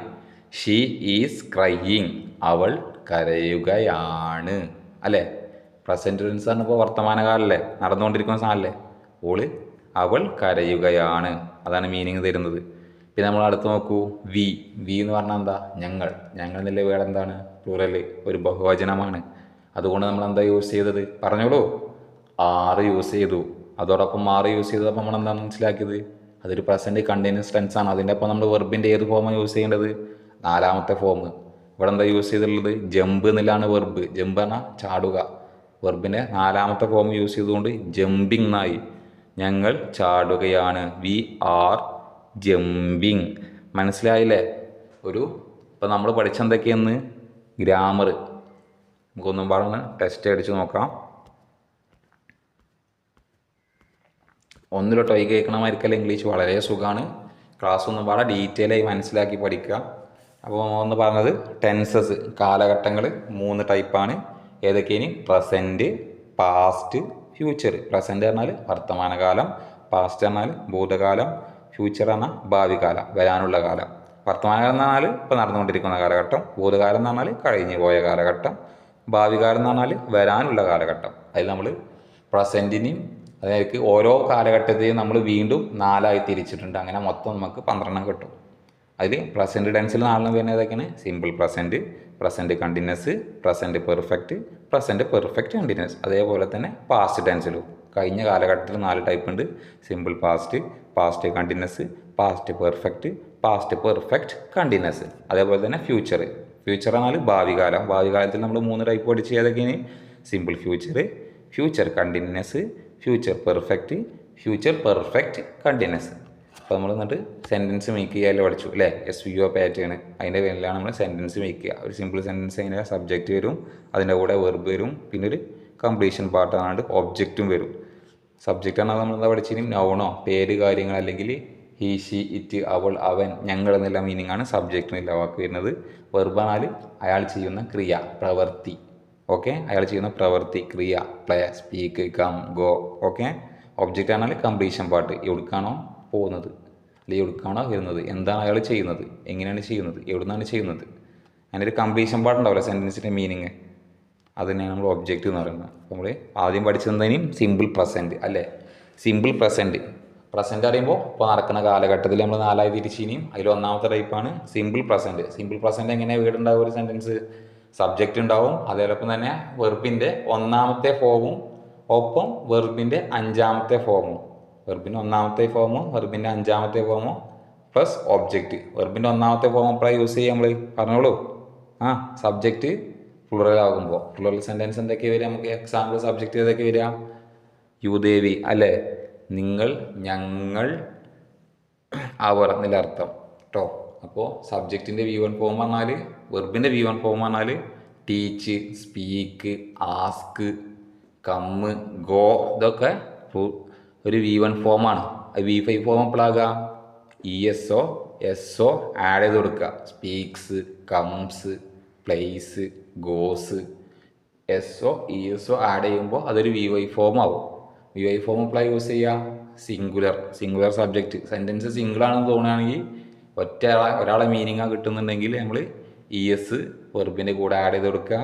ഷീ ഈസ് ക്രൈയിങ്, അവൾ കരയുകയാണ് അല്ലേ? പ്രസൻറ്റ് ടെൻസ് പറഞ്ഞപ്പോൾ വർത്തമാനകാലല്ലേ, നടന്നുകൊണ്ടിരിക്കുന്ന സാധനമല്ലേ? അവൾ കരയുകയാണ്, അതാണ് മീനിങ് തരുന്നത്. പിന്നെ നമ്മൾ അടുത്ത് നോക്കൂ, വി. വി എന്ന് പറഞ്ഞാൽ എന്താ? ഞങ്ങൾ. ഞങ്ങൾ എന്നുള്ള വേർഡ് എന്താണ്? പ്ലൂറൽ, ഒരു ബഹുവചനമാണ്. അതുകൊണ്ട് നമ്മൾ എന്താ യൂസ് ചെയ്തത്? പറഞ്ഞോളൂ. ആറ് യൂസ് ചെയ്തു. അതോടൊപ്പം ആറ് യൂസ് ചെയ്തപ്പോൾ നമ്മൾ എന്താണ് മനസ്സിലാക്കിയത്? അതൊരു പ്രസൻറ്റ് കണ്ടിന്യൂസ് ടെൻസ് ആണ്. അതിൻ്റെ ഒപ്പം നമ്മൾ വെർബിൻ്റെ ഏത് ഫോമാണ് യൂസ് ചെയ്യേണ്ടത്? നാലാമത്തെ ഫോം. ഇവിടെ എന്താ യൂസ് ചെയ്തിട്ടുള്ളത്? ജമ്പ് എന്നുള്ളതാണ് വെർബ്. ജമ്പ് പറഞ്ഞാൽ ചാടുക. വെർബിൻ്റെ നാലാമത്തെ ഫോം യൂസ് ചെയ്തുകൊണ്ട് ജമ്പിങ് എന്നായി. ഞങ്ങൾ ചാടുകയാണ്, വി ആർ ജമ്പിങ്. മനസ്സിലായില്ലേ? ഇപ്പം നമ്മൾ പഠിച്ചെന്തൊക്കെയെന്ന് ഗ്രാമർ നമുക്കൊന്നും പറഞ്ഞ് ടെസ്റ്റ് അടിച്ച് നോക്കാം. ഒന്നിലോട്ട് വൈകി കേൾക്കണമായിരിക്കല്ല ഇംഗ്ലീഷ് വളരെ സുഖമാണ്. ക്ലാസ് ഒന്നും പാടെ ഡീറ്റെയിൽ ആയി മനസ്സിലാക്കി പഠിക്കുക. അപ്പോൾ ഒന്ന് പറഞ്ഞത് ടെൻസസ്, കാലഘട്ടങ്ങൾ 3 ടൈപ്പാണ്. ഏതൊക്കെയാണ്? Present, past, future. പ്രസൻറ്റ് പറഞ്ഞാൽ വർത്തമാനകാലം, പാസ്റ്റ് പറഞ്ഞാൽ ഭൂതകാലം, ഫ്യൂച്ചർ പറഞ്ഞാൽ ഭാവി കാലം, വരാനുള്ള കാലം. വർത്തമാനകാലം എന്ന് പറഞ്ഞാൽ ഇപ്പോൾ നടന്നുകൊണ്ടിരിക്കുന്ന കാലഘട്ടം, ഭൂതകാലം എന്ന് പറഞ്ഞാൽ കഴിഞ്ഞു പോയ കാലഘട്ടം, ഭാവി കാലം എന്ന് പറഞ്ഞാൽ വരാനുള്ള കാലഘട്ടം. അതിൽ നമ്മൾ പ്രസൻറ്റിനെയും അതായത് ഓരോ കാലഘട്ടത്തെയും നമ്മൾ വീണ്ടും 4ആയി തിരിച്ചിട്ടുണ്ട്. അങ്ങനെ മൊത്തം നമുക്ക് 12 കിട്ടും. അതിൽ പ്രസൻറ്റ് ടെൻസിൽ 4 വരുന്നത് ഏതൊക്കെയാണ്? Simple present, present continuous, present perfect, present perfect continuous. അതേപോലെ തന്നെ പാസ്റ്റ് ടെൻസിലും കഴിഞ്ഞ കാലഘട്ടത്തിൽ 4 ടൈപ്പ് ഉണ്ട്. Simple past, past continuous, past perfect, past perfect continuous. അതേപോലെ തന്നെ ഫ്യൂച്ചർ, ഫ്യൂച്ചർ എന്നാൽ ഭാവി കാലം. ഭാവി കാലത്തിൽ നമ്മൾ 3 ടൈപ്പ് പഠിച്ച് ഏതൊക്കെയാണ്? Simple future, future continuous, future perfect continuous. അപ്പോൾ നമ്മൾ എന്നിട്ട് സെൻറ്റൻസ് മേക്ക് ചെയ്യാൻ പഠിച്ചു അല്ലേ? SVO പാറ്റേൺ, അതിൻ്റെ പേരിലാണ് നമ്മൾ സെൻറ്റൻസ് മേക്ക് ചെയ്യുക. ഒരു സിമ്പിൾ സെൻറ്റൻസ് അതിൻ്റെ സബ്ജക്റ്റ് വരും, അതിൻ്റെ കൂടെ വെർബ് വരും, പിന്നെ ഒരു കംപ്ലീഷൻ പാർട്ടാണ് ഒബ്ജക്റ്റും വരും. സബ്ജക്റ്റ് ആണ് നമ്മൾ എന്താ പഠിച്ചിട്ടും നൗണോ പേര് കാര്യങ്ങൾ, അല്ലെങ്കിൽ ഹി ഷി ഇറ്റ് അവൾ അവൻ ഞങ്ങൾ എന്നുള്ള മീനിങ് ആണ് സബ്ജക്റ്റ് എന്നുള്ള വാക്ക് വരുന്നത്. വെർബാനാൽ അയാൾ ചെയ്യുന്ന ക്രിയ പ്രവൃത്തി. ഓക്കെ, അയാൾ ചെയ്യുന്ന പ്രവൃത്തി ക്രിയ, play, speak, come, go. Okay, object ആണെങ്കിൽ കംപ്ലീഷൻ പാർട്ട്, എവിടേക്കാണോ പോകുന്നത് അല്ലെങ്കിൽ എവിടേക്കാണോ വരുന്നത്, എന്താണ് അയാൾ ചെയ്യുന്നത്, എങ്ങനെയാണ് ചെയ്യുന്നത്, എവിടുന്നാണ് ചെയ്യുന്നത്, അങ്ങനെ ഒരു കംപ്ലീഷൻ പാർട്ട് ഉണ്ടാവില്ല സെൻറ്റൻസിൻ്റെ മീനിങ്. അത് തന്നെയാണ് നമ്മൾ ഒബ്ജക്റ്റ് എന്ന് പറയുന്നത്. അപ്പോൾ നമ്മൾ ആദ്യം പഠിച്ചതെന്തെങ്കിലും സിമ്പിൾ പ്രസൻറ്റ് അല്ലേ? സിമ്പിൾ പ്രസൻറ്റ് അറിയുമ്പോൾ ഇപ്പോൾ നടക്കുന്ന കാലഘട്ടത്തിൽ നമ്മൾ 4ആയി തിരിച്ചിനിയും അതിൽ ഒന്നാമത്തെ ടൈപ്പാണ് സിമ്പിൾ പ്രസൻറ്റ്. സിമ്പിൾ പ്രസൻറ്റ് എങ്ങനെ വീടുണ്ടാവും? ഒരു സെൻറ്റൻസ് സബ്ജക്റ്റ് ഉണ്ടാവും, അതോടൊപ്പം തന്നെ വെർബിൻ്റെ ഒന്നാമത്തെ ഫോമും ഒപ്പം വെർബിൻ്റെ 5ാമത്തെ ഫോമും. വെർബിൻ്റെ 1ാമത്തെ ഫോമും വെർബിൻ്റെ 5ാമത്തെ ഫോമും പ്ലസ് ഒബ്ജക്റ്റ്. വെർബിൻ്റെ 1ാമത്തെ ഫോം എപ്പോഴാണ് യൂസ് ചെയ്യുക? നമ്മൾ പറഞ്ഞോളൂ. സബ്ജക്റ്റ് പ്ലൂറൽ ആകുമ്പോൾ. പ്ലൂറൽ സെൻറ്റൻസ് എന്തൊക്കെയാണ് വരിക? നമുക്ക് എക്സാമ്പിൾ സബ്ജക്റ്റ് ഏതൊക്കെ വരിക? യുദേവി അല്ലേ? നിങ്ങൾ, ഞങ്ങൾ, അവർ എന്നുള്ള അർത്ഥം കേട്ടോ. അപ്പോൾ സബ്ജക്റ്റിൻ്റെ V1 ഫോം പറഞ്ഞാൽ, വെർബിൻ്റെ V1 ഫോം പറഞ്ഞാൽ teach, speak, ask, come, go. ഇതൊക്കെ ഒരു V1 ഫോമാണ്. V5 ഫോം എപ്പോഴാകുക? ESO SO ആഡ് ചെയ്ത് കൊടുക്കുക. Speaks, comes, plays, goes. SO ESO add ചെയ്യുമ്പോൾ അതൊരു V5 ഫോം ആവും. V5 ഫോം എപ്പോഴാണ് യൂസ് ചെയ്യുക? Singular subject. സെൻറ്റൻസ് സിംഗിളാണെന്ന് തോന്നുകയാണെങ്കിൽ, ഒരാളെ മീനിങ്ങാണ് കിട്ടുന്നുണ്ടെങ്കിൽ നമ്മൾ ES വെർബിൻ്റെ കൂടെ ആഡ് ചെയ്ത് കൊടുക്കുക.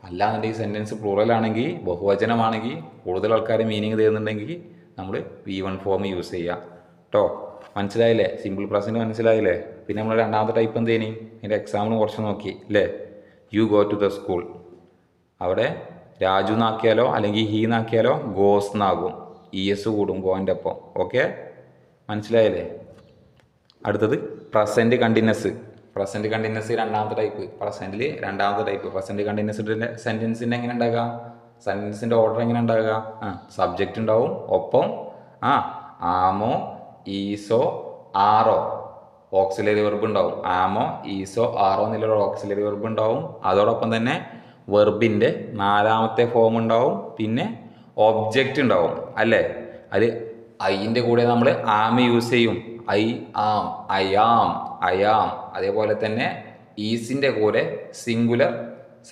അല്ലാന്നുണ്ടെങ്കിൽ സെൻറ്റൻസ് പ്ലൂറലാണെങ്കിൽ, ബഹുവചനമാണെങ്കിൽ, കൂടുതൽ ആൾക്കാരെ മീനിങ് തരുന്നുണ്ടെങ്കിൽ നമ്മൾ V1 ഫോം യൂസ് ചെയ്യുക കേട്ടോ. മനസ്സിലായില്ലേ? സിമ്പിൾ പ്രസൻറ്റ് മനസ്സിലായില്ലേ? പിന്നെ നമ്മൾ 2ാമത്തെ ടൈപ്പ് എന്തേനി? അതിൻ്റെ എക്സാമ്പിൾ കുറച്ച് നോക്കി അല്ലേ? You go to the school. അവിടെ രാജു എന്നാക്കിയാലോ അല്ലെങ്കിൽ ഹീ എന്നാക്കിയാലോ ഗോസ് എന്നാകും. ES കൂടും ഗോൻ്റെ ഒപ്പം. ഓക്കെ, മനസ്സിലായില്ലേ? അടുത്തത് പ്രസൻറ്റ് കണ്ടിന്യൂസ്. 2ാമത്തെ ടൈപ്പ്. പ്രസൻറ്റിൽ 2ാമത്തെ ടൈപ്പ് പ്രസൻറ്റ് കണ്ടിന്യൂസിൻ്റെ സെൻറ്റൻസിൻ്റെ എങ്ങനെ ഉണ്ടാകുക? സെൻറ്റൻസിൻ്റെ ഓർഡർ എങ്ങനെ ഉണ്ടാകുക? സബ്ജക്റ്റ് ഉണ്ടാവും, ഒപ്പം ആമോ, ഈസോ, ആറോ ഓക്സിലറി വെർബ് ഉണ്ടാവും. ആമോ, ഈസോ, ആറോ എന്നുള്ള ഓക്സിലറി വെർബ് ഉണ്ടാവും. അതോടൊപ്പം തന്നെ വെർബിൻ്റെ 4ാമത്തെ ഫോം ഉണ്ടാവും, പിന്നെ ഒബ്ജക്റ്റ് ഉണ്ടാവും അല്ലേ? അതിൽ ഐൻ്റെ കൂടെ നമ്മൾ ആം യൂസ് ചെയ്യും. I am, I am. അതേപോലെ തന്നെ ഈസിൻ്റെ കൂടെ സിംഗുലർ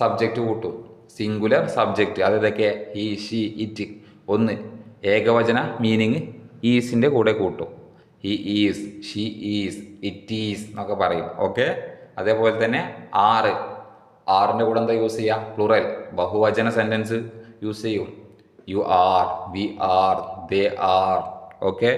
സബ്ജക്റ്റ് കൂട്ടും. സിംഗുലർ സബ്ജക്റ്റ് അതൊക്കെ ഹി ഷി ഇറ്റ്. ഒന്ന് ഏകവചന മീനിങ് ഈസിൻ്റെ കൂടെ കൂട്ടും. He is, she is, it is എന്നൊക്കെ പറയും. ഓക്കെ, അതേപോലെ തന്നെ ആറിൻ്റെ കൂടെ എന്താ യൂസ് ചെയ്യുക? പ്ലൂറൽ ബഹുവചന സെൻറ്റൻസ് യൂസ് ചെയ്യും. You are, we are, they are. Okay,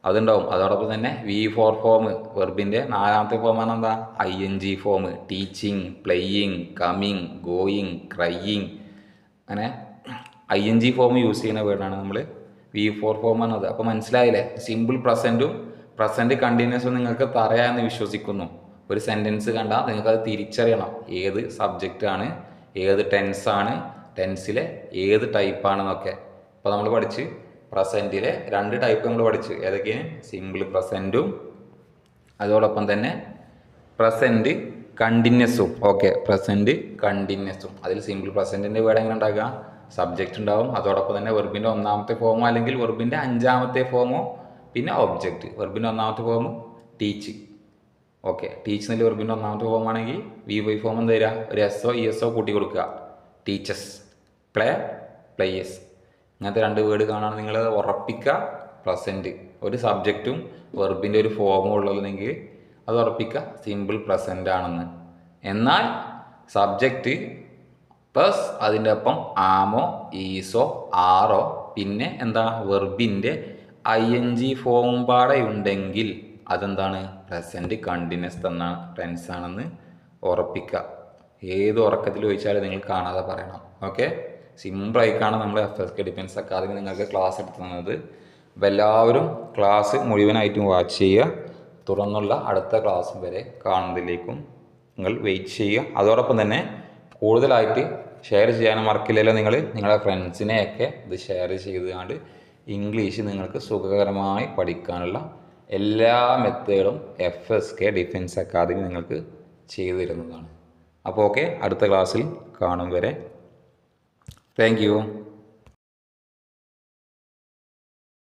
അതുണ്ടാവും. അതോടൊപ്പം തന്നെ V4 ഫോം, വെർബിൻ്റെ 4ാമത്തെ ഫോമാണ് എന്താ? ING form. Teaching, playing, coming, going, crying. അങ്ങനെ ING ഫോം യൂസ് ചെയ്യുന്ന വേർഡാണ് നമ്മൾ V4 ഫോം എന്നത്. അപ്പോൾ മനസ്സിലായില്ലേ? സിമ്പിൾ പ്രസൻറ്റും പ്രസൻറ്റ് കണ്ടിന്യൂസും നിങ്ങൾക്ക് പറയാമെന്ന് വിശ്വസിക്കുന്നു. ഒരു സെൻറ്റൻസ് കണ്ടാൽ നിങ്ങൾക്കത് തിരിച്ചറിയണം. ഏത് സബ്ജക്റ്റാണ്, ഏത് ടെൻസാണ്, ടെൻസിലെ ഏത് ടൈപ്പാണെന്നൊക്കെ. അപ്പോൾ നമ്മൾ പഠിച്ച് പ്രസൻറ്റിലെ 2 ടൈപ്പ് നമ്മൾ പഠിച്ചു. ഏതൊക്കെയാണ്? സിമ്പിൾ പ്രസൻറ്റും അതോടൊപ്പം തന്നെ പ്രസൻറ്റ് കണ്ടിന്യൂസും. ഓക്കെ, പ്രസൻറ്റ് കണ്ടിന്യൂസും. അതിൽ സിമ്പിൾ പ്രസൻറ്റിൻ്റെ വേർഡ് എങ്ങനെ ഉണ്ടാക്കുക? സബ്ജക്റ്റ് ഉണ്ടാവും, അതോടൊപ്പം തന്നെ വെർബിൻ്റെ 1ാമത്തെ ഫോമോ അല്ലെങ്കിൽ വെർബിൻ്റെ 5ാമത്തെ ഫോമോ, പിന്നെ ഒബ്ജക്റ്റ്. വെർബിൻ്റെ 1ാമത്തെ ഫോം ടീച്ച്. ഓക്കെ, ടീച്ച് എന്നുള്ള വെർബിൻ്റെ 1ാമത്തെ ഫോം ആണെങ്കിൽ V5 ഫോം എന്താ തരിക? ഒരു SO ESO കൂട്ടി കൊടുക്കുക. Teaches, play, players. ഇങ്ങനത്തെ 2 വേർഡ് കാണാൻ നിങ്ങൾ ഉറപ്പിക്കുക. പ്രസൻറ്റ് ഒരു സബ്ജക്റ്റും വെർബിൻ്റെ ഒരു ഫോമും ഉള്ളതെങ്കിൽ അത് ഉറപ്പിക്കുക സിമ്പിൾ പ്രസൻ്റ് ആണെന്ന്. എന്നാൽ സബ്ജക്റ്റ് പ്ലസ് അതിൻ്റെ ഒപ്പം ആമോ, ഈസോ, ആറോ, പിന്നെ എന്താ വെർബിൻ്റെ ING ഫോം പാടെ ഉണ്ടെങ്കിൽ അതെന്താണ്? പ്രസൻറ്റ് കണ്ടിന്യൂസ് എന്ന ടെൻസ് ആണെന്ന് ഉറപ്പിക്കുക. ഏത് ഉറക്കത്തിൽ ചോദിച്ചാലും നിങ്ങൾ കാണാതെ പറയണം. ഓക്കെ, സിമ്പിളായിക്കാണ് നമ്മൾ FSK ഡിഫൻസ് അക്കാദമി നിങ്ങൾക്ക് ക്ലാസ് എടുത്തു തന്നത്. അപ്പോൾ എല്ലാവരും ക്ലാസ് മുഴുവനായിട്ടും വാച്ച് ചെയ്യുക. തുടർന്നുള്ള അടുത്ത ക്ലാസ് വരെ കാണുന്നതിലേക്കും നിങ്ങൾ വെയിറ്റ് ചെയ്യുക. അതോടൊപ്പം തന്നെ കൂടുതലായിട്ട് ഷെയർ ചെയ്യാനും മറക്കില്ലല്ലോ. നിങ്ങളുടെ ഫ്രണ്ട്സിനെയൊക്കെ ഇത് ഷെയർ ചെയ്തുകൊണ്ട് ഇംഗ്ലീഷ് നിങ്ങൾക്ക് സുഖകരമായി പഠിക്കാനുള്ള എല്ലാ മെത്തേഡും FSK ഡിഫൻസ് അക്കാദമി നിങ്ങൾക്ക് ചെയ്തു തരുന്നതാണ്. അപ്പോൾ ഓക്കെ, അടുത്ത ക്ലാസ്സിൽ കാണും വരെ താങ്ക് യു.